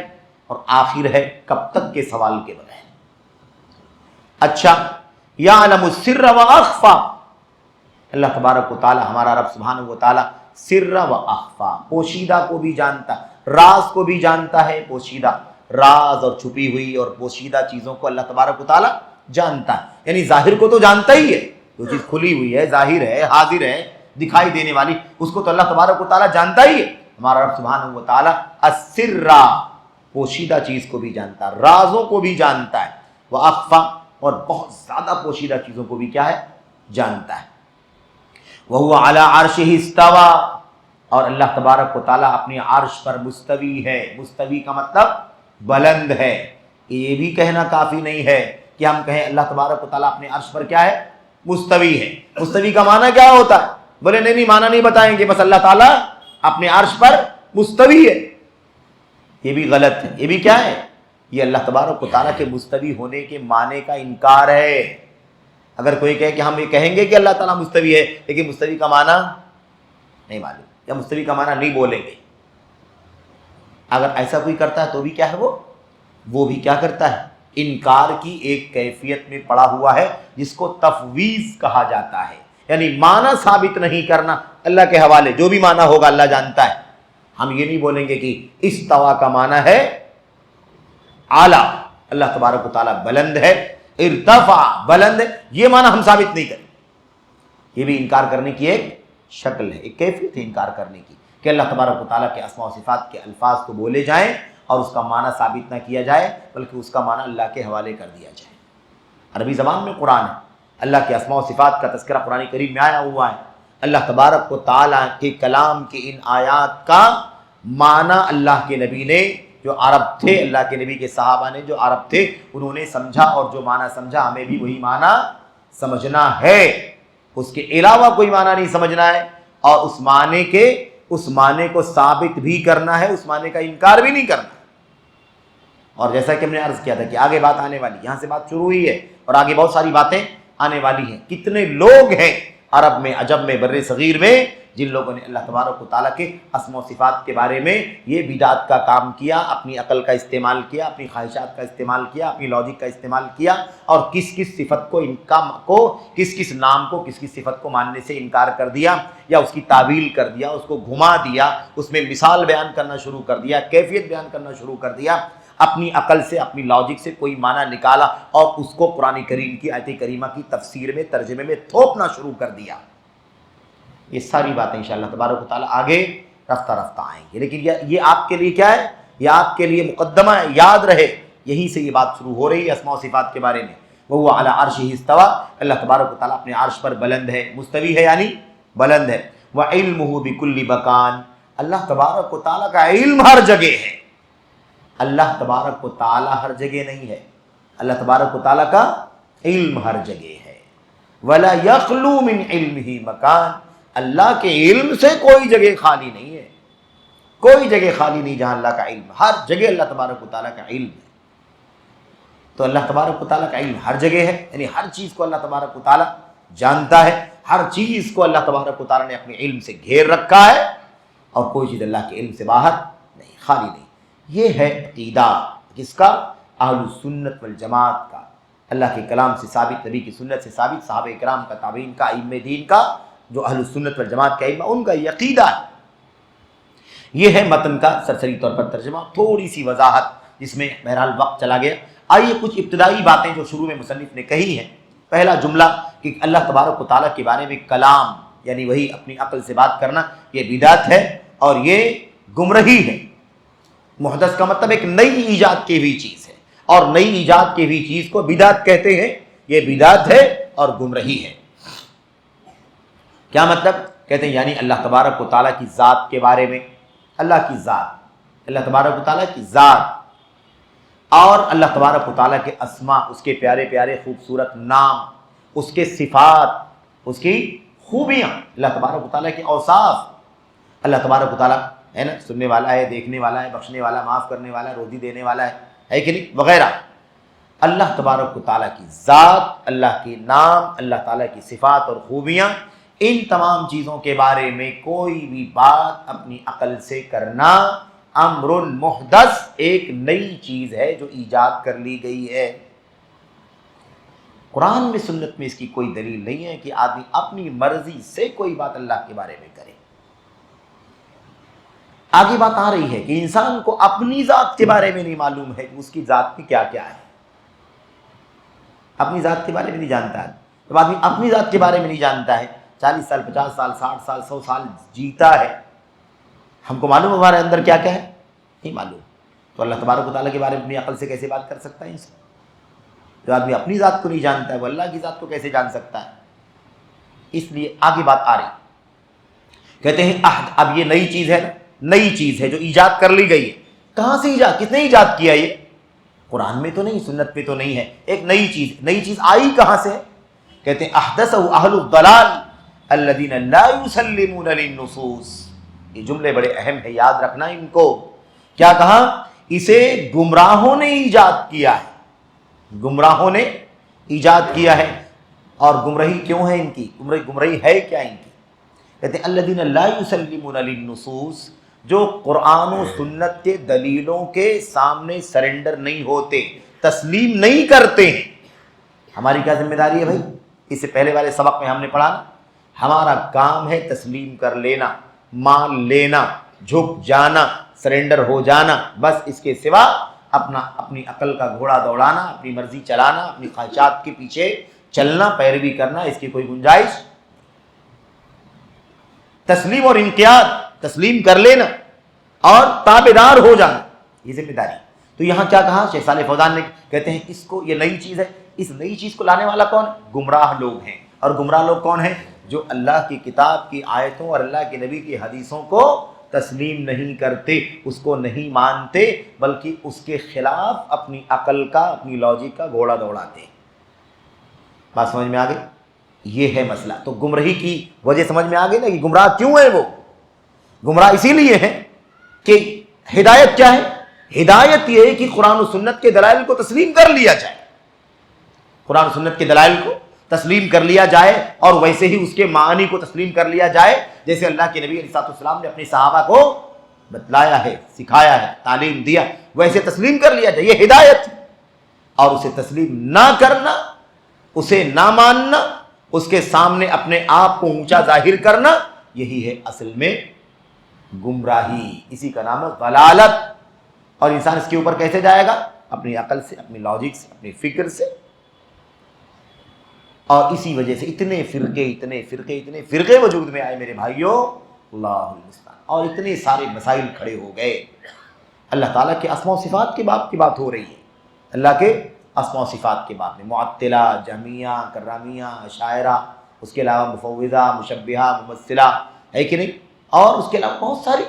اور آخر ہے کب تک کے سوال کے بغیر۔ اچھا، یعلم السر واخفا، اللہ تبارک و تعالی ہمارا رب سبحانہ و تعالی سر و اخفا، پوشیدہ کو بھی جانتا، راز کو بھی جانتا ہے، پوشیدہ راز اور چھپی ہوئی اور پوشیدہ چیزوں کو اللہ تبارک و تعالی جانتا ہے، یعنی ظاہر کو تو جانتا ہی ہے، جو چیز کھلی ہوئی ہے، ظاہر ہے، حاضر ہے، دکھائی دینے والی، اس کو تو اللہ تبارک و تعالی جانتا ہی ہے۔ ہمارا رب سبحانہ و تعالی السر، پوشیدہ چیز کو بھی جانتا ہے، رازوں کو بھی جانتا ہے، واخفا، اور بہت زیادہ پوشیدہ چیزوں کو بھی کیا ہے، جانتا ہے۔ وَهُوَ عَلَىٰ عَرْشِهِ اسْتَوَىٰ، اور اللہ تبارک و تعالیٰ اپنے عرش پر مستوی ہے، مستوی کا مطلب بلند ہے۔ یہ بھی کہنا کافی نہیں ہے کہ ہم کہیں اللہ تبارک و تعالیٰ اپنے عرش پر کیا ہے، مستوی ہے۔ مستوی کا معنی کیا ہوتا ہے؟ بولے نہیں معنی نہیں بتائیں گے، بس اللہ تعالیٰ اپنے عرش پر مستوی ہے، یہ بھی غلط ہے۔ یہ بھی کیا ہے؟ یہ اللہ تبارک و تعالیٰ کے مستوی ہونے کے معنی کا انکار ہے۔ اگر کوئی کہے کہ ہم یہ کہیں گے کہ اللہ تعالیٰ مستوی ہے لیکن مستوی کا معنی نہیں معلوم یا مستوی کا معنی نہیں بولیں گے، اگر ایسا کوئی کرتا ہے تو بھی کیا ہے، وہ بھی کیا کرتا ہے، انکار کی ایک کیفیت میں پڑا ہوا ہے جس کو تفویض کہا جاتا ہے، یعنی معنی ثابت نہیں کرنا، اللہ کے حوالے جو بھی معنی ہوگا اللہ جانتا ہے۔ ہم یہ نہیں بولیں گے کہ استوا کا معنی ہے اعلیٰ، اللہ تبارک و تعالیٰ بلند ہے، ارتفع بلند ہے، یہ معنی ہم ثابت نہیں کریں، یہ بھی انکار کرنے کی ایک شکل ہے، ایک کیفیت ہے انکار کرنے کی، کہ اللہ تبارک و تعالیٰ کے اسماء و صفات کے الفاظ تو بولے جائیں اور اس کا معنی ثابت نہ کیا جائے، بلکہ اس کا معنی اللہ کے حوالے کر دیا جائے۔ عربی زبان میں قرآن ہے، اللہ کے اسماء و صفات کا تذکرہ قرآن کریم میں آیا ہوا ہے، اللہ تبارک و تعالیٰ کے کلام کی ان آیات کا معنی اللہ کے نبی نے، جو عرب تھے، اللہ کے نبی کے صحابہ نے جو عرب تھے انہوں نے سمجھا، اور جو معنی سمجھا ہمیں بھی وہی معنی سمجھنا ہے، اس کے علاوہ کوئی معنی نہیں سمجھنا ہے، اور اس معنی کو ثابت بھی کرنا ہے، اس معنی کا انکار بھی نہیں کرنا۔ اور جیسا کہ ہم نے عرض کیا تھا کہ آگے بات آنے والی، یہاں سے بات شروع ہوئی ہے اور آگے بہت ساری باتیں آنے والی ہیں۔ کتنے لوگ ہیں عرب میں، عجب میں، بر صغیر میں، جن لوگوں نے اللہ تبارک و تعالیٰ کے اسماء و صفات کے بارے میں یہ بدعت کا کام کیا، اپنی عقل کا استعمال کیا، اپنی خواہشات کا استعمال کیا، اپنی لاجک کا استعمال کیا، اور کس صفت کو کس نام کو کس صفت کو ماننے سے انکار کر دیا، یا اس کی تعویل کر دیا، اس کو گھما دیا، اس میں مثال بیان کرنا شروع کر دیا، کیفیت بیان کرنا شروع کر دیا، اپنی عقل سے، اپنی لاجک سے کوئی معنی نکالا اور اس کو قرآن کریم کی آیت کریمہ کی تفسیر میں، ترجمے میں تھوپنا شروع کر دیا۔ یہ ساری باتیں انشاءاللہ تبارک و تعالیٰ آگے رفتہ رفتہ آئیں گی، لیکن یہ آپ کے لیے کیا ہے، یہ آپ کے لیے مقدمہ ہے، یاد رہے، یہیں سے یہ بات شروع ہو رہی ہے اسماء و صفات کے بارے میں۔ وَهُوَ عَلَىٰ عَرْشِهِ اسْتَوَىٰ، اللہ تبارک و تعالیٰ اپنے عرش پر بلند ہے، مستوی ہے یعنی بلند ہے۔ وَعِلْمُهُ بِكُلِّ مَكَانٍ، اللہ تبارک و تعالیٰ کا علم ہر جگہ ہے، اللہ تبارک و تعالیٰ ہر جگہ نہیں ہے، اللہ تبارک و تعالیٰ کا علم ہر جگہ ہے۔ وَلَا يَخْلُو مِنْ عِلْمِهِ مَكَانٍ، اللہ کے علم سے کوئی جگہ خالی نہیں ہے، کوئی جگہ خالی نہیں جہاں اللہ کا علم، ہر جگہ اللہ تبارک و تعالیٰ کا علم ہے۔ تو اللہ تبارک و تعالیٰ کا علم ہر جگہ ہے، یعنی ہر چیز کو اللہ تبارک و تعالیٰ جانتا ہے، ہر چیز کو اللہ تبارک و تعالیٰ نے اپنے علم سے گھیر رکھا ہے، اور کوئی چیز اللہ کے علم سے باہر نہیں، خالی نہیں۔ یہ ہے عقیدہ کس کا، اہل السنت والجماعت کا، اللہ کے کلام سے ثابت، نبی کی سنت سے ثابت، صحابہ کرام کا، تابعین کا، ائمہ دین کا، جو اہل السنت والجماعت کا علم ان کا یہ عقیدہ ہے۔ یہ ہے متن کا سرسری طور پر ترجمہ، تھوڑی سی وضاحت جس میں بہرحال وقت چلا گیا۔ آئیے کچھ ابتدائی باتیں جو شروع میں مصنف نے کہی ہیں۔ پہلا جملہ کہ اللہ تبارک و تعالیٰ کے بارے میں کلام یعنی وہی اپنی عقل سے بات کرنا، یہ بدعت ہے اور یہ گمراہی ہے۔ محدث کا مطلب ایک نئی ایجاد کی ہوئی چیز ہے، اور نئی ایجاد کی ہوئی چیز کو بدعت کہتے ہیں، یہ بدعت ہے اور گمراہی ہے۔ کیا مطلب؟ کہتے ہیں یعنی اللہ تبارک و تعالیٰ کی ذات کے بارے میں، اللہ کی ذات، اللہ تبارک و تعالیٰ کی ذات اور اللہ تبارک و تعالیٰ کے اسماء، اس کے پیارے پیارے خوبصورت نام، اس کے صفات، اس کی خوبیاں، اللہ تبارک و تعالیٰ کے اوصاف۔ اللہ تبارک و تعالیٰ ہے نا، سننے والا ہے، دیکھنے والا ہے، بخشنے والا، معاف کرنے والا، روزی دینے والا ہے کہ نہیں، وغیرہ۔ اللہ تبارک و تعالیٰ کی ذات، اللہ کے نام، اللہ تعالیٰ کی صفات اور خوبیاں، ان تمام چیزوں کے بارے میں کوئی بھی بات اپنی عقل سے کرنا امر محدث، ایک نئی چیز ہے جو ایجاد کر لی گئی ہے۔ قرآن میں سنت میں اس کی کوئی دلیل نہیں ہے کہ آدمی اپنی مرضی سے کوئی بات اللہ کے بارے میں کرے۔ آگے بات آ رہی ہے کہ انسان کو اپنی ذات کے بارے میں نہیں معلوم ہے کہ اس کی ذات میں کیا کیا ہے، اپنی ذات کے بارے میں نہیں جانتا ہے۔ جب آدمی اپنی ذات کے بارے میں نہیں جانتا ہے، 40 سال 50 سال 60 سال 100 سال جیتا ہے، ہم کو معلوم ہمارے اندر کیا کیا ہے؟ نہیں معلوم۔ تو اللہ تبارک و تعالیٰ کے بارے میں اپنی عقل سے کیسے بات کر سکتا ہے انسان؟ جو آدمی اپنی ذات کو نہیں جانتا ہے وہ اللہ کی ذات کو کیسے جان سکتا ہے؟ اس لیے آگے بات آ رہی، کہتے ہیں عہد، اب یہ نئی چیز ہے، نئی چیز ہے جو ایجاد کر لی گئی ہے۔ کہاں سے ایجاد، کس نے ایجاد کیا؟ یہ قرآن میں تو نہیں، سنت میں تو نہیں ہے، ایک نئی چیز، نئی چیز آئی کہاں سے؟ کہتے ہیں احدثہ اہل الضلال الذین لا یسلمون للنصوص۔ یہ جملے بڑے اہم ہیں، یاد رکھنا ان کو۔ کیا کہا؟ اسے گمراہوں نے ایجاد کیا ہے، گمراہوں نے ایجاد کیا ہے۔ اور گمراہی کیوں ہے ان کی؟ گمراہی ہے کیا ان کی؟ کہتے ہیں الذین لا یسلمون للنصوص، جو قرآن و سنت کے دلیلوں کے سامنے سرنڈر نہیں ہوتے، تسلیم نہیں کرتے ہیں۔ ہماری کیا ذمہ داری ہے بھائی؟ اس سے پہلے والے سبق میں ہم نے پڑھا نا، ہمارا کام ہے تسلیم کر لینا، مان لینا، جھک جانا، سرنڈر ہو جانا، بس اس کے سوا اپنی عقل کا گھوڑا دوڑانا، اپنی مرضی چلانا، اپنی خواہشات کے پیچھے چلنا، پیروی کرنا، اس کی کوئی گنجائش۔ تسلیم اور انقیاد، تسلیم کر لینا اور تابعدار ہو جانا، یہ ذمہ داری۔ تو یہاں کیا کہا شیخ صالح فوزان نے؟ کہتے ہیں اس کو، یہ نئی چیز ہے، اس نئی چیز کو لانے والا کون ہے؟ گمراہ لوگ ہیں۔ اور گمراہ لوگ کون ہیں؟ جو اللہ کی کتاب کی آیتوں اور اللہ کے نبی کی حدیثوں کو تسلیم نہیں کرتے، اس کو نہیں مانتے، بلکہ اس کے خلاف اپنی عقل کا، اپنی لاجک کا گھوڑا دوڑاتے۔ بات سمجھ میں آ گئی؟ یہ ہے مسئلہ۔ تو گمراہی کی وجہ سمجھ میں آ گئی نا کہ گمراہ کیوں ہے وہ؟ گمراہ اسی لیے ہے کہ ہدایت کیا ہے؟ ہدایت یہ ہے کہ قرآن و سنت کے دلائل کو تسلیم کر لیا جائے، قرآن و سنت کے دلائل کو تسلیم کر لیا جائے، اور ویسے ہی اس کے معنی کو تسلیم کر لیا جائے جیسے اللہ کے نبی علیہ السلام نے اپنے صحابہ کو بتلایا ہے، سکھایا ہے، تعلیم دیا، ویسے تسلیم کر لیا جائے، یہ ہدایت۔ اور اسے تسلیم نہ کرنا، اسے نہ ماننا، اس کے سامنے اپنے آپ کو اونچا ظاہر کرنا، یہی ہے اصل میں گمراہی، اسی کا نام ہے ضلالت۔ اور انسان اس کے اوپر کیسے جائے گا؟ اپنی عقل سے، اپنی لاجک سے، اپنی فکر سے۔ اور اسی وجہ سے اتنے فرقے وجود میں آئے میرے بھائیوں، اللہ المستعان، اور اتنے سارے مسائل کھڑے ہو گئے۔ اللہ تعالیٰ کے اسماء و صفات کے باب کی بات ہو رہی ہے، اللہ کے اسماء و صفات کے باب میں معطلہ، جہمیہ، کرامیہ، اشاعرہ، اس کے علاوہ مفوضہ، مشبہہ، ممثلہ، ہے کہ نہیں؟ اور اس کے علاوہ بہت سارے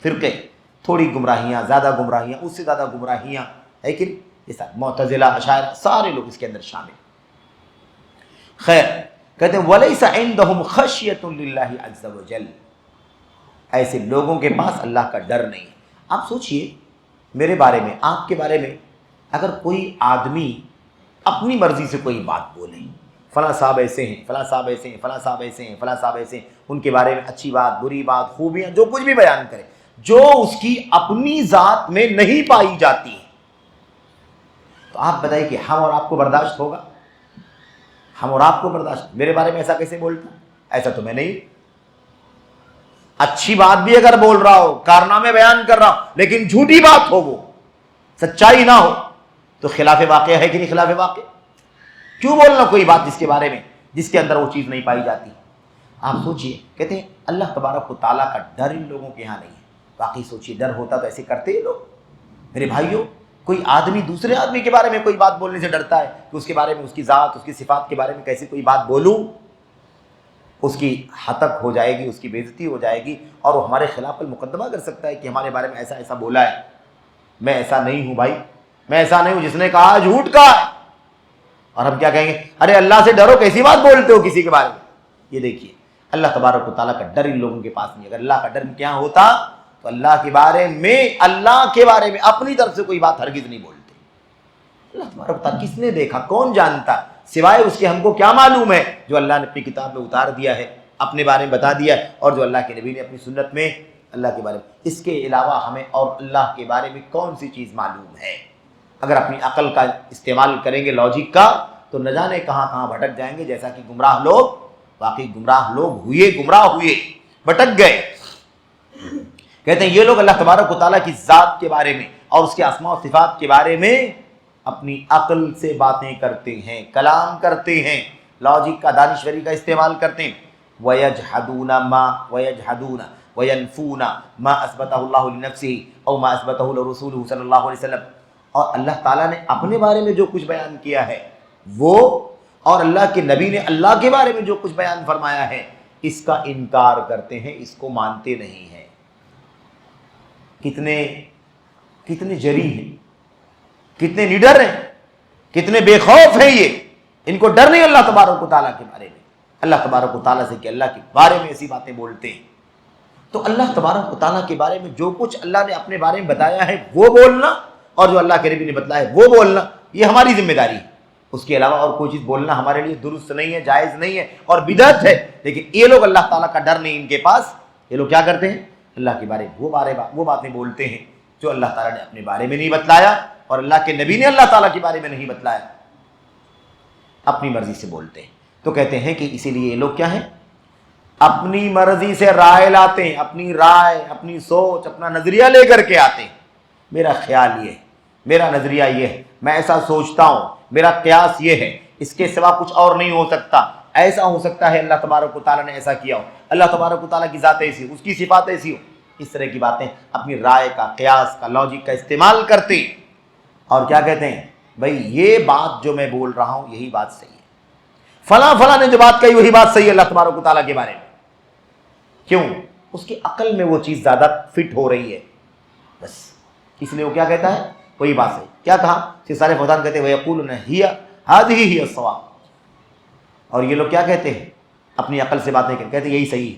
فرقے، تھوڑی گمراہیاں، زیادہ گمراہیاں، اس سے زیادہ گمراہیاں، ہے کہ نہیں؟ یہ سارے معتزلہ، اشاعرہ، سارے لوگ اس کے اندر شامل۔ خیر، کہتے ہیں وَلَيْسَ عِنْدَهُمْ خَشْيَةٌ لِلَّهِ عَزَّ وَجَلَّ، ایسے لوگوں کے پاس اللہ کا ڈر نہیں ہے۔ آپ سوچئے میرے بارے میں، آپ کے بارے میں، اگر کوئی آدمی اپنی مرضی سے کوئی بات بولے، فلاں صاحب ایسے ہیں، فلاں صاحب ایسے ہیں، فلاں صاحب ایسے ہیں، فلاں صاحب ایسے ہیں، ان کے بارے میں اچھی بات، بری بات، خوبیاں، جو کچھ بھی بیان کرے، جو اس کی اپنی ذات میں نہیں پائی جاتی ہے، تو آپ بتائیے کہ ہم اور آپ کو برداشت ہوگا؟ ہم اور آپ کو برداشت؟ میرے بارے میں ایسا کیسے بولتا؟ ایسا تو میں نہیں۔ اچھی بات بھی اگر بول رہا ہو، کارنامے بیان کر رہا ہو، لیکن جھوٹی بات ہو، وہ سچائی نہ ہو، تو خلاف واقع ہے کہ نہیں خلاف واقع؟ کیوں بولنا کوئی بات جس کے بارے میں، جس کے اندر وہ چیز نہیں پائی جاتی؟ آپ سوچئے، کہتے ہیں اللہ تبارک و تعالیٰ کا ڈر ان لوگوں کے یہاں نہیں ہے۔ واقعی سوچئے، ڈر ہوتا تو ایسے کرتے ہیں لوگ؟ میرے بھائیوں، کوئی آدمی دوسرے آدمی کے بارے میں کوئی بات بولنے سے ڈرتا ہے کہ اس کے بارے میں، اس کی ذات، اس کی صفات کے بارے میں کیسے کوئی بات بولوں، اس کی ہتک ہو جائے گی، اس کی بے عزتی ہو جائے گی، اور وہ ہمارے خلاف المقدمہ کر سکتا ہے کہ ہمارے بارے میں ایسا ایسا بولا ہے۔ میں ایسا نہیں ہوں بھائی، میں ایسا نہیں ہوں، جس نے کہا جھوٹ کہا ہے۔ اور ہم کیا کہیں گے؟ ارے اللہ سے ڈرو، کیسی بات بولتے ہو کسی کے بارے میں؟ یہ دیکھیے، اللہ تبارک و تعالیٰ کا ڈر ان لوگوں کے پاس نہیں۔ اگر اللہ کا ڈر کیا ہوتا تو اللہ کے بارے میں اپنی طرف سے کوئی بات ہرگز نہیں بولتے۔ اللہ تبارک و تعالیٰ کس نے دیکھا، کون جانتا، سوائے اس کے ہم کو کیا معلوم ہے جو اللہ نے اپنی کتاب میں اتار دیا ہے، اپنے بارے میں بتا دیا ہے، اور جو اللہ کے نبی نے اپنی سنت میں اللہ کے بارے میں۔ اس کے علاوہ ہمیں اور اللہ کے بارے میں کون سی چیز معلوم ہے؟ اگر اپنی عقل کا استعمال کریں گے، لاجک کا، تو نہ جانے کہاں کہاں بھٹک جائیں گے، جیسا کہ گمراہ لوگ، واقعی گمراہ لوگ گمراہ ہوئے، بھٹک گئے۔ کہتے ہیں یہ لوگ اللہ تبارک و تعالیٰ کی ذات کے بارے میں اور اس کے اسماء و صفات کے بارے میں اپنی عقل سے باتیں کرتے ہیں، کلام کرتے ہیں، لاجک کا، دانشوری کا استعمال کرتے ہیں۔ وَيَجْحَدُونَ وَيَنْفُونَ مَا أَثْبَتَهُ اللَّهُ لِنَفْسِهِ أَوْ مَا أَثْبَتَهُ لِرَسُولِهِ صلی اللہ علیہ وسلم۔ اور اللہ تعالیٰ نے اپنے بارے میں جو کچھ بیان کیا ہے وہ، اور اللہ کے نبی نے اللہ کے بارے میں جو کچھ بیان فرمایا ہے، اس کا انکار کرتے ہیں، اس کو مانتے نہیں ہیں۔ کتنے جری ہیں، کتنے نڈر ہیں، کتنے بے خوف ہیں یہ، ان کو ڈر نہیں اللہ تبارک و تعالیٰ کے بارے میں، اللہ تبارک و تعالیٰ سے کہ اللہ کے بارے میں ایسی باتیں بولتے ہیں۔ تو اللہ تبارک و تعالیٰ کے بارے میں جو کچھ اللہ نے اپنے بارے میں بتایا ہے وہ بولنا، اور جو اللہ کے نبی نے بتلایا ہے وہ بولنا، یہ ہماری ذمہ داری ہے۔ اس کے علاوہ اور کوئی چیز بولنا ہمارے لیے درست نہیں ہے، جائز نہیں ہے، اور بدعت ہے۔ لیکن یہ لوگ اللہ تعالیٰ کا ڈر نہیں ان کے پاس، یہ لوگ کیا کرتے ہیں؟ اللہ کے بارے میں وہ باتیں بولتے ہیں جو اللہ تعالیٰ نے اپنے بارے میں نہیں بتلایا، اور اللہ کے نبی نے اللہ تعالیٰ کے بارے میں نہیں بتلایا، اپنی مرضی سے بولتے ہیں۔ تو کہتے ہیں کہ اسی لیے یہ لوگ کیا ہیں؟ اپنی مرضی سے رائے لاتے ہیں، اپنی رائے، اپنی سوچ، اپنا نظریہ لے کر کے آتے ہیں۔ میرا خیال یہ ہے، میرا نظریہ یہ ہے، میں ایسا سوچتا ہوں، میرا قیاس یہ ہے، اس کے سوا کچھ اور نہیں ہو سکتا، ایسا ہو سکتا ہے اللہ تبارک و تعالیٰ نے ایسا کیا ہو، اللہ تبارک و تعالیٰ کی ذات ایسی ہو، اس کی صفات ایسی ہو۔ اس طرح کی باتیں اپنی رائے کا، قیاس کا، لاجک کا استعمال کرتے ہیں، اور کیا کہتے ہیں؟ بھائی یہ بات جو میں بول رہا ہوں یہی بات صحیح ہے، فلاں نے جو بات کہی وہی بات صحیح ہے اللہ تبارک و تعالیٰ کے بارے میں۔ کیوں؟ اس کی عقل میں وہ چیز زیادہ فٹ ہو رہی ہے، بس اس لیے وہ کیا کہتا ہے؟ وہی بات صحیح۔ کیا کہا؟ سارے فوزان کہتے ہیں وَيَقُولُونَ هَٰذِهِ هِيَ الصَّوَابُ۔ اور یہ لوگ کیا کہتے ہیں؟ اپنی عقل سے باتیں کہتے ہیں یہی صحیح ہے،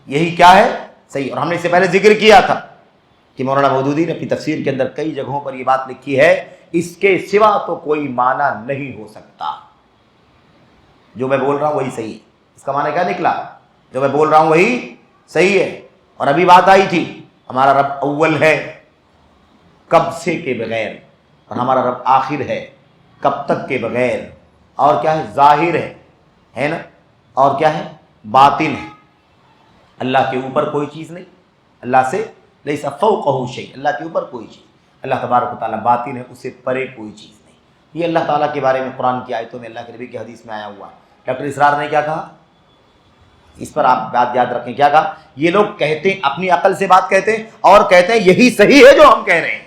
یہی کیا ہے؟ صحیح۔ اور ہم نے اس سے پہلے ذکر کیا تھا کہ مولانا مودودی نے اپنی تفسیر کے اندر کئی جگہوں پر یہ بات لکھی ہے، اس کے سوا تو کوئی معنی نہیں ہو سکتا۔ جو میں بول رہا ہوں وہی صحیح ہے، اس کا معنی کیا نکلا؟ جو میں بول رہا ہوں وہی صحیح ہے۔ اور ابھی بات آئی تھی ہمارا رب اول ہے کب سے کے بغیر، اور ہمارا رب آخر ہے کب تک کے بغیر، اور کیا ہے؟ ظاہر ہے نا، اور کیا ہے؟ باطن ہے۔ اللہ کے اوپر کوئی چیز نہیں، اللہ سے لیس فوقہ شیء، اللہ کے اوپر کوئی چیز، اللہ تبارک و تعالیٰ باطن ہے، اس سے پرے کوئی چیز نہیں۔ یہ اللہ تعالیٰ کے بارے میں قرآن کی آیتوں میں، اللہ کے نبی کی حدیث میں آیا ہوا ہے۔ ڈاکٹر اسرار نے کیا کہا؟ اس پر آپ بات یاد رکھیں، کیا کہا؟ یہ لوگ کہتے ہیں، اپنی عقل سے بات کہتے ہیں، اور کہتے ہیں یہی صحیح ہے جو ہم کہہ رہے ہیں۔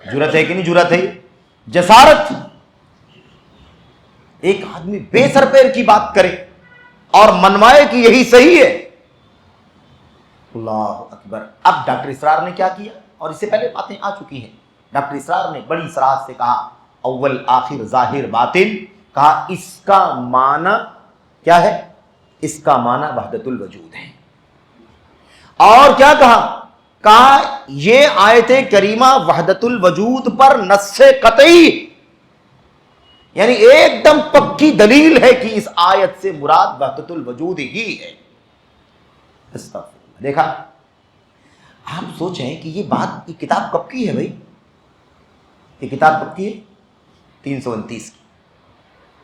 جرأت ہے کہ نہیں جرأت ہے؟ جسارت، ایک آدمی بے سر پیر کی بات کرے اور منوائے کہ یہی صحیح ہے۔ اللہ اکبر۔ اب ڈاکٹر اسرار نے کیا کیا؟ اور اس سے پہلے باتیں آ چکی ہیں، ڈاکٹر اسرار نے بڑی صراحت سے کہا اول آخر ظاہر باطن، کہا اس کا معنی کیا ہے؟ اس کا معنی وحدت الوجود ہے۔ اور کیا کہا؟ کہا یہ آیت کریمہ وحدت الوجود پر نص قطعی، یعنی ایک دم پکی دلیل ہے کہ اس آیت سے مراد وحدت الوجود ہی ہے۔ دیکھا؟ آپ سوچیں کہ یہ بات، یہ کتاب کب کی ہے بھائی؟ یہ کتاب کب کی ہے؟ 329 کی،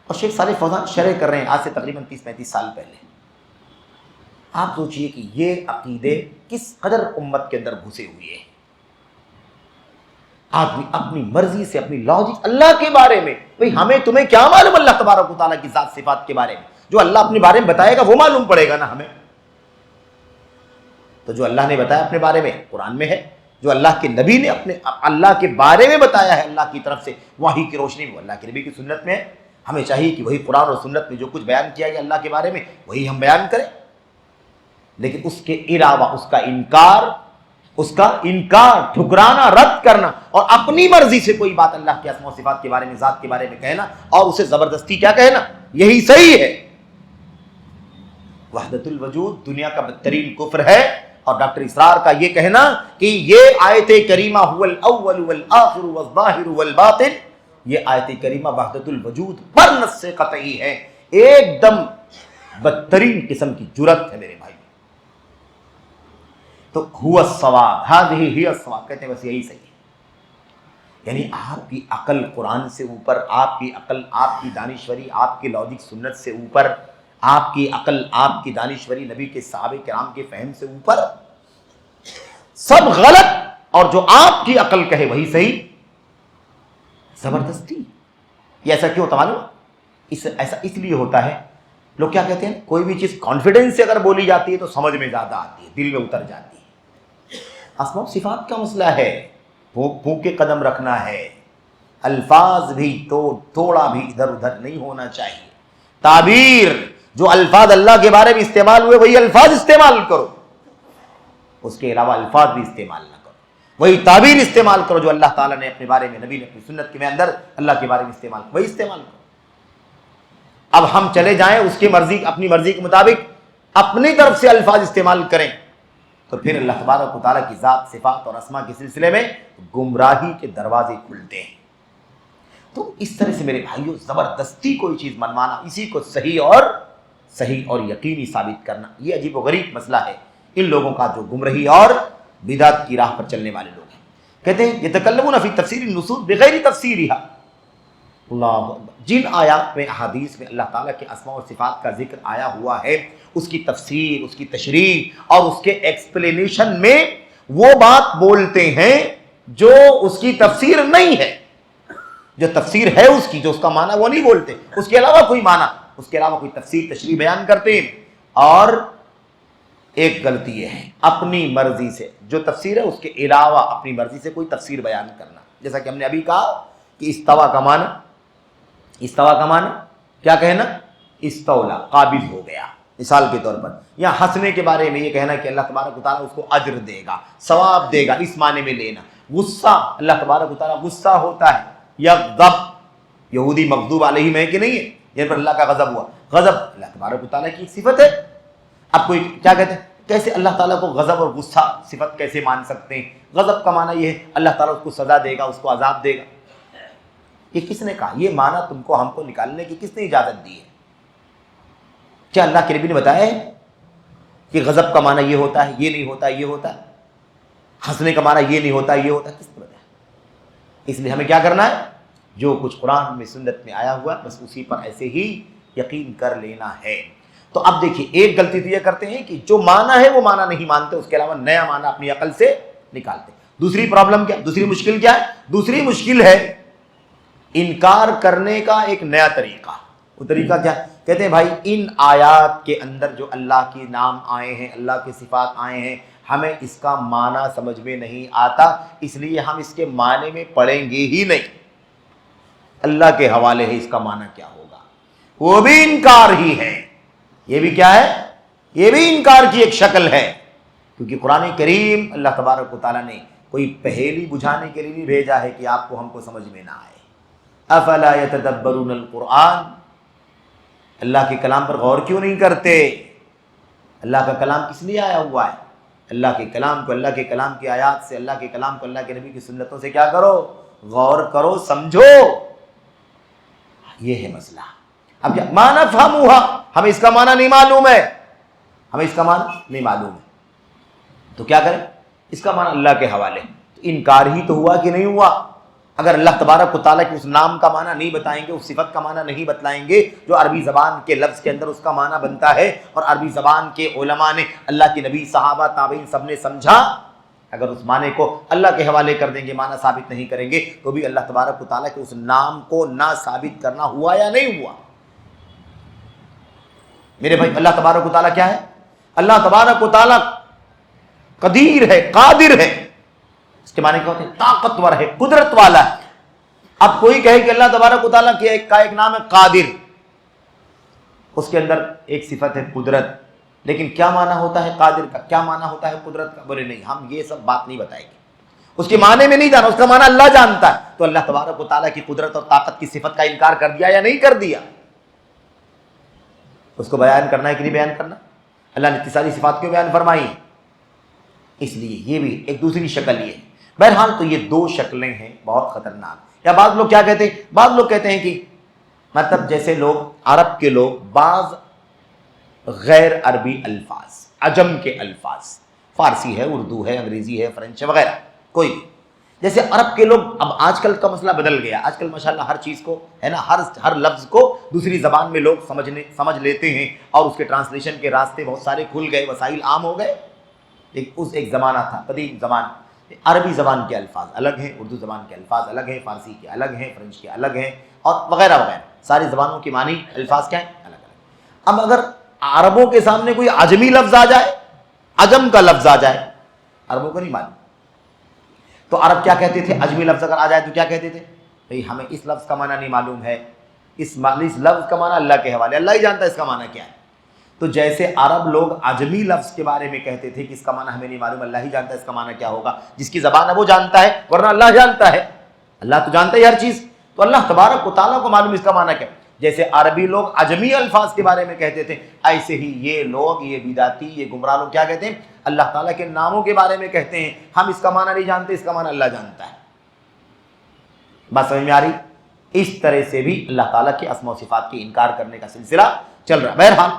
اور شیخ صالح فوزان شرح کر رہے ہیں آج سے تقریباً 30-35 سال پہلے۔ آپ سوچئے کہ یہ عقیدے کس قدر امت کے اندر گھسے ہوئے ہیں۔ آدمی اپنی مرضی سے، اپنی لاجک، اللہ کے بارے میں، بھئی ہمیں تمہیں کیا معلوم اللہ تبارک و تعالیٰ کی ذات صفات کے بارے میں؟ جو اللہ اپنے بارے میں بتائے گا وہ معلوم پڑے گا نا ہمیں. تو جو اللہ نے بتایا اپنے بارے میں قرآن میں ہے، جو اللہ کے نبی نے اپنے اللہ کے بارے میں بتایا ہے اللہ کی طرف سے وحی کی روشنی میں، وہ اللہ کے نبی کی سنت میں ہے. ہمیں چاہیے کہ وہی قرآن اور سنت میں جو کچھ بیان کیا گیا اللہ کے بارے میں وہی ہم بیان کریں، لیکن اس کے علاوہ اس کا انکار، ٹھکرانا، رد کرنا اور اپنی مرضی سے کوئی بات اللہ کے اسماء و صفات کے بارے میں، ذات کے بارے میں کہنا اور اسے زبردستی کیا کہنا، یہی صحیح ہے. وحدت الوجود دنیا کا بدترین کفر ہے. اور ڈاکٹر اسرار کا یہ کہنا کہ یہ آیت کریمہ هو الاول والآخر والظاہر والباطن، یہ آیت کریمہ وحدت الوجود پر نص قطعی ہے، ایک دم بدترین قسم کی جرات ہے میرے بھائی. تو هو الصواب، هذه هي الصواب، کہتے ہیں بس یہی صحیح ہے. یعنی آپ کی عقل قرآن سے اوپر، آپ کی عقل، آپ کی دانشوری، آپ کی لاجک سنت سے اوپر، آپ کی عقل، آپ کی دانشوری نبی کے صحابہ کرام کے فہم سے اوپر، سب غلط، اور جو آپ کی عقل کہے وہی صحیح. زبردستی. یہ ایسا کیوں ہوتا معلوم؟ ایسا اس لیے ہوتا ہے، لوگ کیا کہتے ہیں، کوئی بھی چیز کانفیڈنس سے اگر بولی جاتی ہے تو سمجھ میں زیادہ آتی ہے، دل میں اتر جاتی ہے. اسماء و صفات کا مسئلہ ہے، پھونک پھونک کے قدم رکھنا ہے، الفاظ بھی تو تھوڑا بھی ادھر ادھر نہیں ہونا چاہیے. تعبیر، جو الفاظ اللہ کے بارے میں استعمال ہوئے وہی الفاظ استعمال کرو، اس کے علاوہ الفاظ بھی استعمال نہ کرو. وہی تعبیر استعمال کرو جو اللہ تعالیٰ نے اپنے بارے میں، نبی نے اپنی سنت کے اندر اللہ کے بارے میں استعمال کرو، وہی استعمال کرو. اب ہم چلے جائیں اس کی مرضی، اپنی مرضی کے مطابق اپنی طرف سے الفاظ استعمال کریں تو پھر اللہ تبارک و تعالیٰ کی ذات، صفات اور اسماء کے سلسلے میں گمراہی کے دروازے کھلتے ہیں. تو اس طرح سے میرے بھائیوں زبردستی کوئی چیز منوانا، اسی کو صحیح اور یقینی ثابت کرنا، یہ عجیب و غریب مسئلہ ہے ان لوگوں کا جو گمراہی اور بدعت کی راہ پر چلنے والے لوگ ہیں. کہتے ہیں یتکلمون فی تفسیر النصوص بغیر تفسیرها. اللہ، جن آیات میں، احادیث میں اللہ تعالیٰ کے اسماء و صفات کا ذکر آیا ہوا ہے، اس کی تفسیر، اس کی تشریح اور اس کے ایکسپلینیشن میں وہ بات بولتے ہیں جو اس کی تفسیر نہیں ہے. جو تفسیر ہے اس کی، جو اس کا معنی وہ نہیں بولتے، اس کے علاوہ کوئی معنی، اس کے علاوہ کوئی تفسیر، تشریح بیان کرتے ہیں. اور ایک غلطی یہ ہے اپنی مرضی سے جو تفسیر ہے اس کے علاوہ اپنی مرضی سے کوئی تفسیر بیان کرنا. جیسا کہ ہم نے ابھی کہا کہ استوا کا معنی کیا کہنا، استولا، قابض ہو گیا. مثال کے طور پر یا ہنسنے کے بارے میں یہ کہنا کہ اللہ تبارک و تعالیٰ اس کو اجر دے گا، ثواب دے گا، اس معنی میں لینا. غصہ، اللہ تبارک و تعالیٰ غصہ ہوتا ہے. یغضب، یہودی مغضوب علیہم ہے کہ نہیں ہے، جن پر اللہ کا غضب ہوا. غضب اللہ تبارک و تعالیٰ کی ایک صفت ہے. اب کوئی کیا کہتے ہیں، کیسے اللہ تعالیٰ کو غضب اور غصہ صفت کیسے مان سکتے ہیں؟ غضب کا معنی یہ ہے اللہ تعالیٰ اس کو سزا دے گا، اس کو عذاب دے گا. یہ کس نے کہا؟ یہ معنی تم کو، ہم کو نکالنے کی کس نے اجازت دی ہے؟ کیا اللہ کے نبی نے بتایا ہے کہ غضب کا معنی یہ ہوتا ہے، یہ نہیں ہوتا، یہ ہوتا ہے، ہنسنے کا معنی یہ نہیں ہوتا، یہ ہوتا ہے؟ کس نے بتایا؟ اس لیے ہمیں کیا کرنا ہے، جو کچھ قرآن میں، سنت میں آیا ہوا بس اسی پر ایسے ہی یقین کر لینا ہے. تو اب دیکھیے، ایک غلطی تو یہ کرتے ہیں کہ جو معنی ہے وہ معنی نہیں مانتے، اس کے علاوہ نیا معنی اپنی عقل سے نکالتے. دوسری پرابلم کیا، دوسری مشکل کیا ہے؟ دوسری مشکل ہے انکار کرنے کا ایک نیا طریقہ. وہ طریقہ کیا؟ کہتے ہیں بھائی ان آیات کے اندر جو اللہ کے نام آئے ہیں، اللہ کے صفات آئے ہیں، ہمیں اس کا معنی سمجھ میں نہیں آتا، اس لیے ہم اس کے معنی میں پڑھیں گے ہی نہیں. اللہ کے حوالے ہے اس کا معنی کیا ہوگا. وہ بھی انکار ہی ہے. یہ بھی کیا ہے؟ یہ بھی انکار کی ایک شکل ہے. کیونکہ قرآن کریم اللہ تبارک و تعالیٰ نے کوئی پہیلی بجھانے کے لیے نہیں بھیجا ہے کہ آپ کو، ہم کو سمجھ میں نہ آئے. افلا یتدبرون القرآن، اللہ کے کلام پر غور کیوں نہیں کرتے؟ اللہ کا کلام کس لیے آیا ہوا ہے؟ اللہ کے کلام کو، اللہ کے کلام کی آیات سے، اللہ کے کلام کو، اللہ کے نبی کی سنتوں سے کیا کرو؟ غور کرو، سمجھو. یہ ہے مسئلہ. اب کیا معنی فہموہا، ہمیں اس کا معنی نہیں معلوم ہے، ہمیں اس کا معنی نہیں معلوم ہے، تو کیا کریں؟ اس کا معنی اللہ کے حوالے. تو انکار ہی تو ہوا کہ نہیں ہوا؟ اگر اللہ تبارک و تعالیٰ کے اس نام کا معنی نہیں بتائیں گے، اس صفت کا معنی نہیں بتلائیں گے جو عربی زبان کے لفظ کے اندر اس کا معنی بنتا ہے، اور عربی زبان کے علماء نے، اللہ کے نبی، صحابہ، تابعین سب نے سمجھا، اگر اس معنی کو اللہ کے حوالے کر دیں گے، معنی ثابت نہیں کریں گے، تو بھی اللہ تبارک و تعالیٰ کے اس نام کو نہ ثابت کرنا ہوا یا نہیں ہوا؟ میرے بھائی اللہ تبارک و تعالیٰ کیا ہے؟ اللہ تبارک و تعالیٰ قدیر ہے، قادر ہے. اس کے معنی کیا ہوتے ہیں؟ طاقتور ہے، قدرت والا ہے. اب کوئی کہے کہ اللہ تبارک و تعالیٰ کا ایک نام ہے قادر، اس کے اندر ایک صفت ہے قدرت، لیکن کیا معنی ہوتا ہے قادر کا، کیا معنی ہوتا ہے قدرت کا؟ بولے نہیں، ہم یہ سب بات نہیں بتائیں گے، اس کے معنی میں نہیں جانا، اس کا معنی اللہ جانتا ہے. تو اللہ تبارک و تعالیٰ کی قدرت اور طاقت کی صفت کا انکار کر دیا یا نہیں کر دیا؟ اس کو بیان کرنا ہے کہ نہیں بیان کرنا؟ اللہ نے اتصالی صفات کیوں بیان فرمائی؟ اس لیے یہ بھی ایک دوسری شکل یہ ہے. بہرحال تو یہ دو شکلیں ہیں بہت خطرناک. یا بعض لوگ کیا کہتے ہیں؟ بعض لوگ کہتے ہیں کہ مطلب جیسے لوگ عرب کے لوگ بعض غیر عربی الفاظ، عجم کے الفاظ، فارسی ہے، اردو ہے، انگریزی ہے، فرینچ ہے، وغیرہ کوئی بھی، جیسے عرب کے لوگ، اب آج کل کا مسئلہ بدل گیا، آج کل ماشاءاللہ ہر چیز کو ہے نا، ہر لفظ کو دوسری زبان میں لوگ سمجھ لیتے ہیں، اور اس کے ٹرانسلیشن کے راستے بہت سارے کھل گئے، وسائل عام ہو گئے. ایک زمانہ تھا، قدیم زمانہ، عربی زبان کے الفاظ الگ ہیں، اردو زبان کے الفاظ الگ ہیں، فارسی کے الگ ہیں، فرینچ کے الگ ہیں، اور وغیرہ وغیرہ، ساری زبانوں کی معنی الفاظ کیا ہیں؟ الگ الگ. اب اگر عربوں کے سامنے کوئی عجمی لفظ آ جائے، عجم کا لفظ آ جائے، عربوں کو نہیں معلوم، تو عرب کیا کہتے تھے؟ عجمی لفظ اگر آ جائے تو کیا کہتے تھے؟ بھئی ہمیں اس لفظ کا معنی نہیں معلوم ہے، اس لفظ کا معنی اللہ کے حوالے، اللہ ہی جانتا ہے اس کا معنی کیا ہے. تو جیسے عرب لوگ عجمی لفظ کے بارے میں کہتے تھے کہ اس کا معنی ہمیں نہیں معلوم، اللہ ہی جانتا ہے اس کا معنی کیا ہوگا، جس کی زبان ہے وہ جانتا ہے، ورنہ اللہ جانتا ہے، اللہ تو جانتا ہے ہر چیز، تو اللہ تبارک و تعالیٰ کو معلوم اس کا معنی کیا. جیسے عربی لوگ عجمی الفاظ کے بارے میں کہتے تھے، ایسے ہی یہ لوگ، یہ بدعتی، یہ گمراہ لوگ کیا کہتے ہیں؟ اللہ تعالیٰ کے ناموں کے بارے میں کہتے ہیں ہم اس کا معنی نہیں جانتے، اس کا معنی اللہ جانتا ہے. بات سمجھ میں آ رہی؟ اس طرح سے بھی اللہ تعالیٰ کے اسماء و صفات کے انکار کرنے کا سلسلہ چل رہا ہے. بہرحال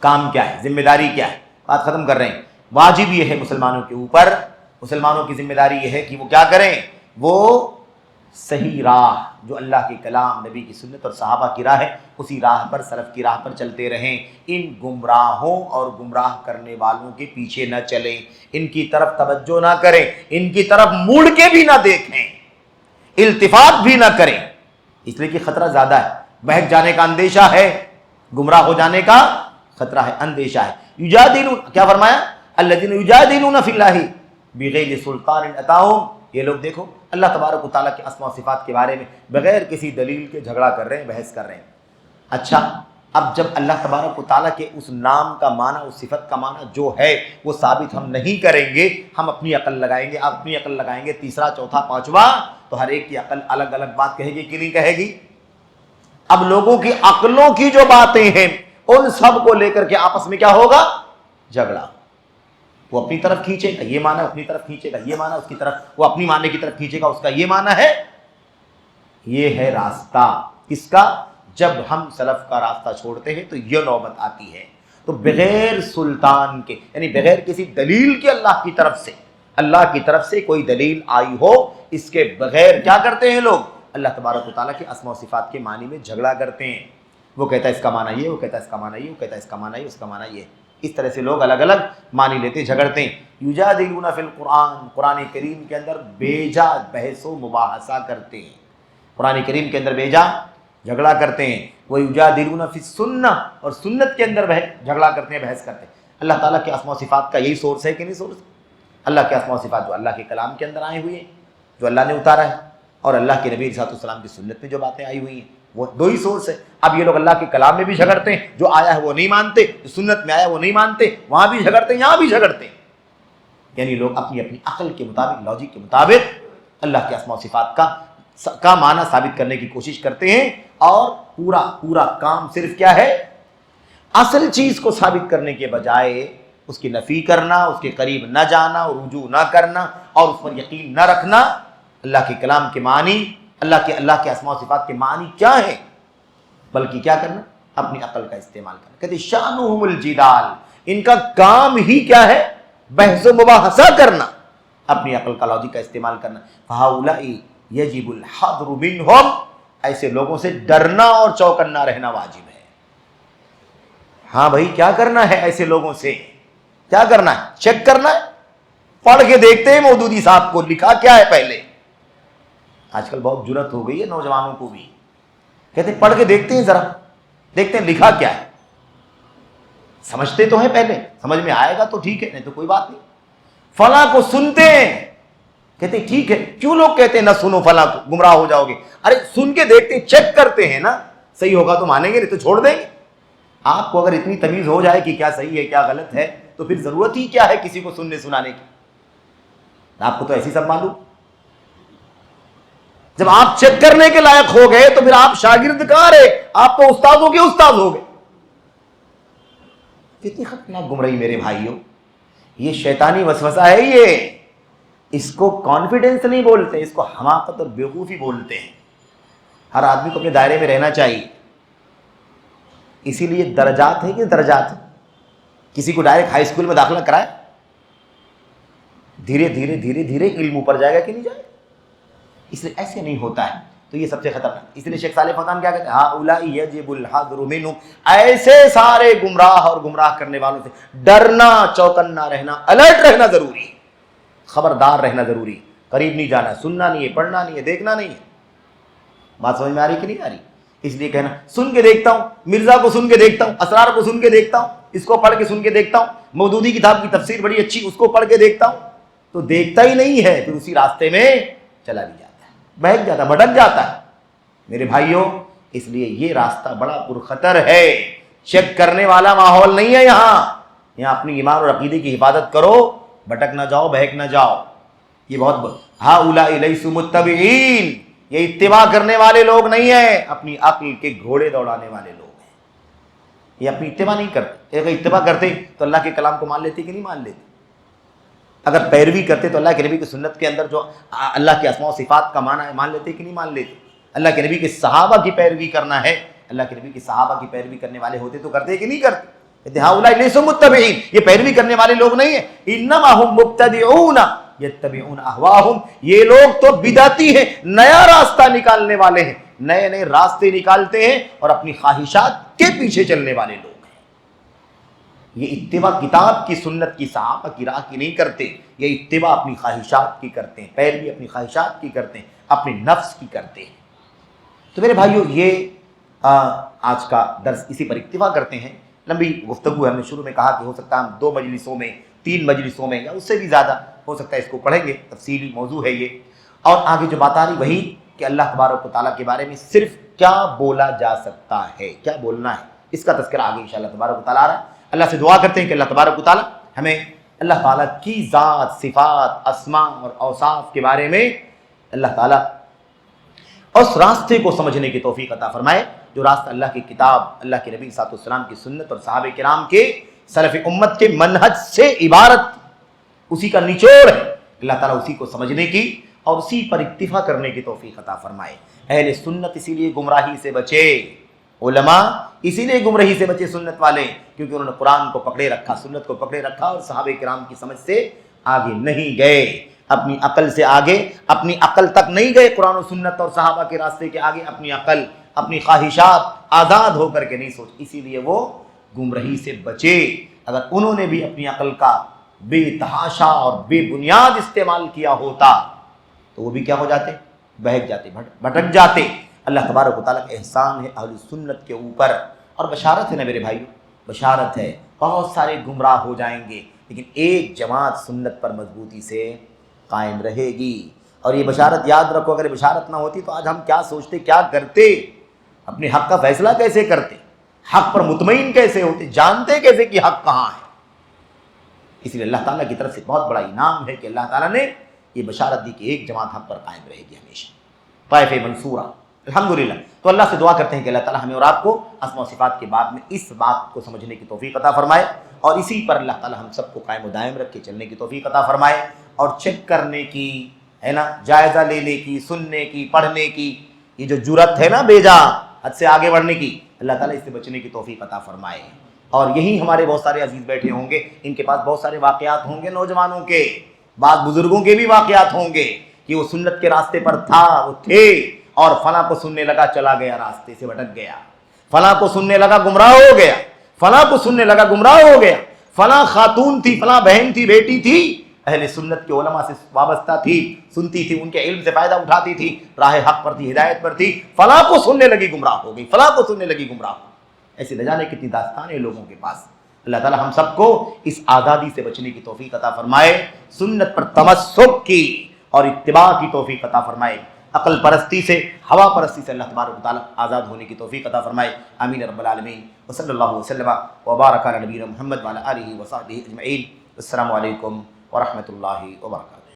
کام کیا ہے، ذمہ داری کیا ہے، بات ختم کر رہے ہیں. واجب یہ ہے مسلمانوں کے اوپر، مسلمانوں کی ذمہ داری یہ ہے کہ وہ کیا کریں، وہ صحیح راہ جو اللہ کے کلام، نبی کی سنت اور صحابہ کی راہ ہے، اسی راہ پر، سلف کی راہ پر چلتے رہیں. ان گمراہوں اور گمراہ کرنے والوں کے پیچھے نہ چلیں، ان کی طرف توجہ نہ کریں، ان کی طرف مڑ کے بھی نہ دیکھیں، التفات بھی نہ کریں، اس لیے کہ خطرہ زیادہ ہے، بہک جانے کا اندیشہ ہے، گمراہ ہو جانے کا خطرہ ہے، اندیشہ ہے. یجادلون، کیا فرمایا؟ الذین یجادلون فی اللہ بغیر سلطان اتاہم. یہ لوگ دیکھو اللہ تبارک و تعالیٰ کے اسماء و صفات کے بارے میں بغیر کسی دلیل کے جھگڑا کر رہے ہیں، بحث کر رہے ہیں. اچھا، اب جب اللہ تبارک و تعالیٰ کے اس نام کا معنی، اس صفت کا معنی جو ہے وہ ثابت ہم نہیں کریں گے، ہم اپنی عقل لگائیں گے، اپنی عقل لگائیں گے، تیسرا چوتھا پانچواں، تو ہر ایک کی عقل الگ الگ بات کہے گی کہ نہیں کہے گی؟ اب لوگوں کی عقلوں کی جو باتیں ہیں ان سب کو لے کر کے آپس میں کیا ہوگا؟ جھگڑا. وہ اپنی طرف کھینچے گا یہ معنی، اپنی طرف کھینچے گا یہ معنی، اس کی طرف وہ اپنی معنی کی طرف کھینچے گا، اس کا یہ معنی ہے. یہ ہے راستہ کس کا؟ جب ہم سلف کا راستہ چھوڑتے ہیں تو یہ نوبت آتی ہے. تو بغیر سلطان کے، یعنی بغیر کسی دلیل کے، اللہ کی طرف سے کوئی دلیل آئی ہو، اس کے بغیر کیا کرتے ہیں لوگ؟ اللہ تبارک و تعالیٰ کے اسماء و صفات کے معنی میں جھگڑا کرتے ہیں. وہ کہتا ہے اس کا معنی یہ، وہ کہتا ہے اس کا معنی یہ، وہ کہتا ہے اس کا معنی یہ، اس کا معنی یہ. اس طرح سے لوگ الگ الگ معنی لیتے، جھگڑتے ہیں. یجادلون فی القرآن، قرآن کریم کے اندر بیجا بحث و مباحثہ کرتے ہیں، قرآن کریم کے اندر بیجا جھگڑا کرتے ہیں. وہ یجادلون فی السنہ، اور سنت کے اندر جھگڑا کرتے ہیں، بحث کرتے ہیں. اللہ تعالیٰ کے اسماء و صفات کا یہی سورس ہے کہ نہیں سورس؟ اللہ کے اسماء و صفات جو اللہ کے کلام کے اندر آئے ہوئے ہیں، جو اللہ نے اتارا ہے، اور اللہ کے نبی صلی اللہ علیہ وسلم کی سنت میں جو باتیں آئی ہوئی ہیں، وہ دو ہی سورس ہے. اب یہ لوگ اللہ کے کلام میں بھی جھگڑتے ہیں، جو آیا ہے وہ نہیں مانتے، جو سنت میں آیا وہ نہیں مانتے، وہاں بھی جھگڑتے ہیں، یہاں بھی جھگڑتے ہیں. یعنی لوگ اپنی اپنی عقل کے مطابق، لاجک کے مطابق اللہ کے اسماء و صفات کا معنی ثابت کرنے کی کوشش کرتے ہیں، اور پورا کام صرف کیا ہے؟ اصل چیز کو ثابت کرنے کے بجائے اس کی نفی کرنا، اس کے قریب نہ جانا، اور رجوع نہ کرنا، اور اس پر یقین نہ رکھنا. اللہ کے کلام کے معنی، اللہ کے اسماء و صفات کے معنی کیا ہے، بلکہ کیا کرنا؟ اپنی عقل کا استعمال کرنا. کہتے شانہم الجدال، ان کا کام ہی کیا ہے؟ بحث و مباحثہ کرنا، اپنی عقل کا لاجک کا استعمال کرنا. فہؤلاء یجب الحذر منہم، ایسے لوگوں سے ڈرنا اور چوکنا رہنا واجب ہے. ہاں بھائی، کیا کرنا ہے ایسے لوگوں سے؟ کیا کرنا ہے؟ چیک کرنا ہے، پڑھ کے دیکھتے ہیں مودودی صاحب کو لکھا کیا ہے پہلے. آج کل بہت جرت ہو گئی ہے نوجوانوں کو بھی، کہتے ہیں پڑھ کے دیکھتے ہیں، ذرا دیکھتے ہیں لکھا کیا ہے. سمجھتے تو ہیں، پہلے سمجھ میں آئے گا تو ٹھیک ہے، نہیں تو کوئی بات نہیں۔ فلاں کو سنتے ہیں، کہتے ہیں ٹھیک ہے، کیوں لوگ کہتے ہیں نہ سنو فلاں کو گمراہ ہو جاؤ گے؟ ارے سن کے دیکھتے، چیک کرتے ہیں نا، صحیح ہوگا تو مانیں گے، نہیں تو چھوڑ دیں گے۔ آپ کو اگر اتنی تمیز ہو جائے کہ کیا صحیح ہے کیا غلط ہے، تو پھر ضرورت ہی کیا ہے کسی کو سننے سنانے کی؟ آپ کو تو ایسی سب معلوم۔ جب آپ چیک کرنے کے لائق ہو گئے تو پھر آپ شاگرد کہاں رہے؟ آپ تو استادوں کے استاد ہو گئے۔ کتنی خطرناک گمراہی میرے بھائیوں، یہ شیطانی وسوسہ ہے، یہ اس کو کانفیڈنس نہیں بولتے، اس کو حماقت اور بیوقوفی بولتے ہیں۔ ہر آدمی کو اپنے دائرے میں رہنا چاہیے، اسی لیے درجات ہیں کہ درجات ہیں۔ کسی کو ڈائریکٹ ہائی اسکول میں داخلہ کرائے، دھیرے دھیرے دھیرے دھیرے علم اوپر جائے گا کہ نہیں جائے گا؟ اس لیے ایسے نہیں ہوتا ہے، تو یہ سب سے خطرناک۔ اس لیے شیخ صالح فوزان کیا کہتے ہیں، ہؤلاء یجب الحذر منہم، ایسے سارے گمراہ اور گمراہ کرنے والوں سے ڈرنا، چوکنا رہنا، الرٹ رہنا ضروری ہے، خبردار رہنا ضروری ہے۔ قریب نہیں جانا، سننا نہیں ہے، پڑھنا نہیں ہے، دیکھنا نہیں ہے۔ بات سمجھ میں آ رہی کہ نہیں آ رہی؟ اس لیے کہنا سن کے دیکھتا ہوں، مرزا کو سن کے دیکھتا ہوں، اسرار کو سن کے دیکھتا ہوں، اس کو پڑھ کے سن کے دیکھتا ہوں، مودودی کتاب کی تفسیر بڑی اچھی، اس کو پڑھ کے دیکھتا ہوں، تو دیکھتا ہی نہیں ہے، پھر اسی راستے میں چلا بھی جاتا ہے، بہک جاتا ہے، بھٹک جاتا ہے۔ میرے بھائیوں، اس لیے یہ راستہ بڑا پرخطر ہے، چیک کرنے والا ماحول نہیں ہے یہاں اپنی ایمان اور عقیدے کی حفاظت کرو، بھٹک نہ جاؤ، بہک نہ جاؤ۔ یہ بہت ہؤلاء لیسوا متبعین، یہ اتباع کرنے والے لوگ نہیں ہیں، اپنی عقل کے گھوڑے دوڑانے والے لوگ ہیں۔ یہ اپنی اتباع نہیں کرتے، اگر اتباع کرتے تو اللہ کے کلام کو مان لیتے کہ نہیں مان لیتے؟ اگر پیروی کرتے تو اللہ کے نبی کی سنت کے اندر جو اللہ کے اسماء و صفات کا معنی ہے مان لیتے کہ نہیں مان لیتے؟ اللہ کے نبی کے صحابہ کی پیروی کرنا ہے، اللہ کے نبی کے صحابہ کی پیروی کرنے والے ہوتے تو کرتے کہ نہیں کرتے؟ کہتے ہؤلاء لیسوا متبعین، یہ پیروی کرنے والے لوگ نہیں ہیں، انما هم مبتدعون یتبعون اہواہم، یہ لوگ تو بدعتی ہیں، نیا راستہ نکالنے والے ہیں، نئے نئے راستے نکالتے ہیں اور اپنی خواہشات کے پیچھے چلنے والے لوگ ہیں۔ یہ اتباع کتاب کی، سنت کی، صحابہ کی راہ کی نہیں کرتے، یہ اتباع اپنی خواہشات کی کرتے ہیں، پیروی اپنی خواہشات کی کرتے ہیں، اپنے نفس کی کرتے ہیں۔ تو میرے بھائیو، یہ آج کا درس اسی پر اکتفا کرتے ہیں۔ لمبی گفتگو ہے، ہم نے شروع میں کہا کہ ہو سکتا ہے ہم 2 مجلسوں میں، 3 مجلسوں میں یا اس سے بھی زیادہ ہو سکتا ہے اس کو پڑھیں گے، تفصیلی موضوع ہے یہ۔ اور آگے جو بات آ رہی وہی کہ اللہ تبارک و تعالیٰ کے بارے میں صرف کیا بولا جا سکتا ہے، کیا بولنا ہے، اس کا تذکرہ آگے انشاءاللہ تبارک و تعالیٰ آ رہا ہے۔ اللہ سے دعا کرتے ہیں کہ اللہ تبارک و تعالیٰ ہمیں اللہ تعالیٰ کی ذات، صفات، اسماء اور اوصاف کے بارے میں اللہ تعالیٰ اس راستے کو سمجھنے کی توفیق عطا فرمائے جو راستہ اللہ کی کتاب، اللہ کے نبی صلی اللہ علیہ وسلم کی سنت اور صحابہ کرام کے سلف امت کے منہج سے عبارت، اسی کا نچوڑ ہے۔ اللہ تعالیٰ اسی کو سمجھنے کی اور اسی پر اکتفا کرنے کی توفیق عطا فرمائے۔ اہل سنت اسی لیے گمراہی سے بچے، علماء اسی لیے گمراہی سے بچے سنت والے، کیونکہ انہوں نے قرآن کو پکڑے رکھا، سنت کو پکڑے رکھا اور صحابہ کرام کی سمجھ سے آگے نہیں گئے، اپنی عقل سے آگے، اپنی عقل تک نہیں گئے، قرآن و سنت اور صحابہ کے راستے کے آگے اپنی عقل، اپنی خواہشات آزاد ہو کر کے نہیں سوچ، اسی لیے وہ گمراہی سے بچے۔ اگر انہوں نے بھی اپنی عقل کا بے تحاشا اور بے بنیاد استعمال کیا ہوتا تو وہ بھی کیا ہو جاتے؟ بہک جاتے، بھٹک جاتے۔ اللہ تبارک و تعالیٰ کا احسان ہے اہل سنت کے اوپر، اور بشارت ہے نا میرے بھائیو، بشارت ہے، بہت سارے گمراہ ہو جائیں گے لیکن ایک جماعت سنت پر مضبوطی سے قائم رہے گی۔ اور یہ بشارت یاد رکھو، اگر بشارت نہ ہوتی تو آج ہم کیا سوچتے، کیا کرتے، اپنے حق کا فیصلہ کیسے کرتے، حق پر مطمئن کیسے ہوتے، جانتے کیسے کہ حق کہاں ہے۔ اس لیے اللہ تعالیٰ کی طرف سے بہت بڑا انعام ہے کہ اللہ تعالیٰ نے یہ بشارت دی کہ ایک جماعت حق پر قائم رہے گی ہمیشہ، طائفہ منصورہ، الحمدللہ۔ تو اللہ سے دعا کرتے ہیں کہ اللہ تعالیٰ ہمیں اور آپ کو اسماء و صفات کے بعد میں اس بات کو سمجھنے کی توفیق عطا فرمائے، اور اسی پر اللہ تعالیٰ ہم سب کو قائم و دائم رکھ کے چلنے کی توفیق عطا فرمائے، اور چیک کرنے کی ہے نا، جائزہ لینے کی، سننے کی، پڑھنے کی یہ جو جرت ہے نا بیجا حد سے آگے بڑھنے کی، اللہ تعالیٰ اس سے بچنے کی توفیق عطا فرمائے۔ اور یہی ہمارے بہت سارے عزیز بیٹھے ہوں گے، ان کے پاس بہت سارے واقعات ہوں گے نوجوانوں کے، بعض بزرگوں کے بھی واقعات ہوں گے کہ وہ سنت کے راستے پر تھا، وہ تھے، اور فلاں کو سننے لگا چلا گیا، راستے سے بھٹک گیا، فلاں کو سننے لگا گمراہ ہو گیا، فلاں کو سننے لگا گمراہ ہو گیا، فلاں خاتون تھی، فلاں بہن تھی، بیٹی تھی، اہل سنت کے علماء سے وابستہ تھی، سنتی تھی، ان کے علم سے فائدہ اٹھاتی تھی، راہ حق پر تھی، ہدایت پر تھی، فلاں کو سننے لگی گمراہ ہو گئی، فلاں کو سننے لگی گمراہ ہو گئی۔ ایسے نہ جانے کتنی داستانیں لوگوں کے پاس۔ اللہ تعالی ہم سب کو اس آزادی سے بچنے کی توفیق عطا فرمائے، سنت پر تمسک کی اور اتباع کی توفیق عطا فرمائے، عقل پرستی سے، ہوا پرستی سے اللہ تبارک و تعالی آزاد ہونے کی توفیق عطا فرمائے، آمین رب العالمین۔ وصلی اللہ وسلم وبارک علی نبینا محمد وعلی آلہ وصحبہ اجمعین۔ السلام علیکم ورحمۃ اللہ وبرکاتہ۔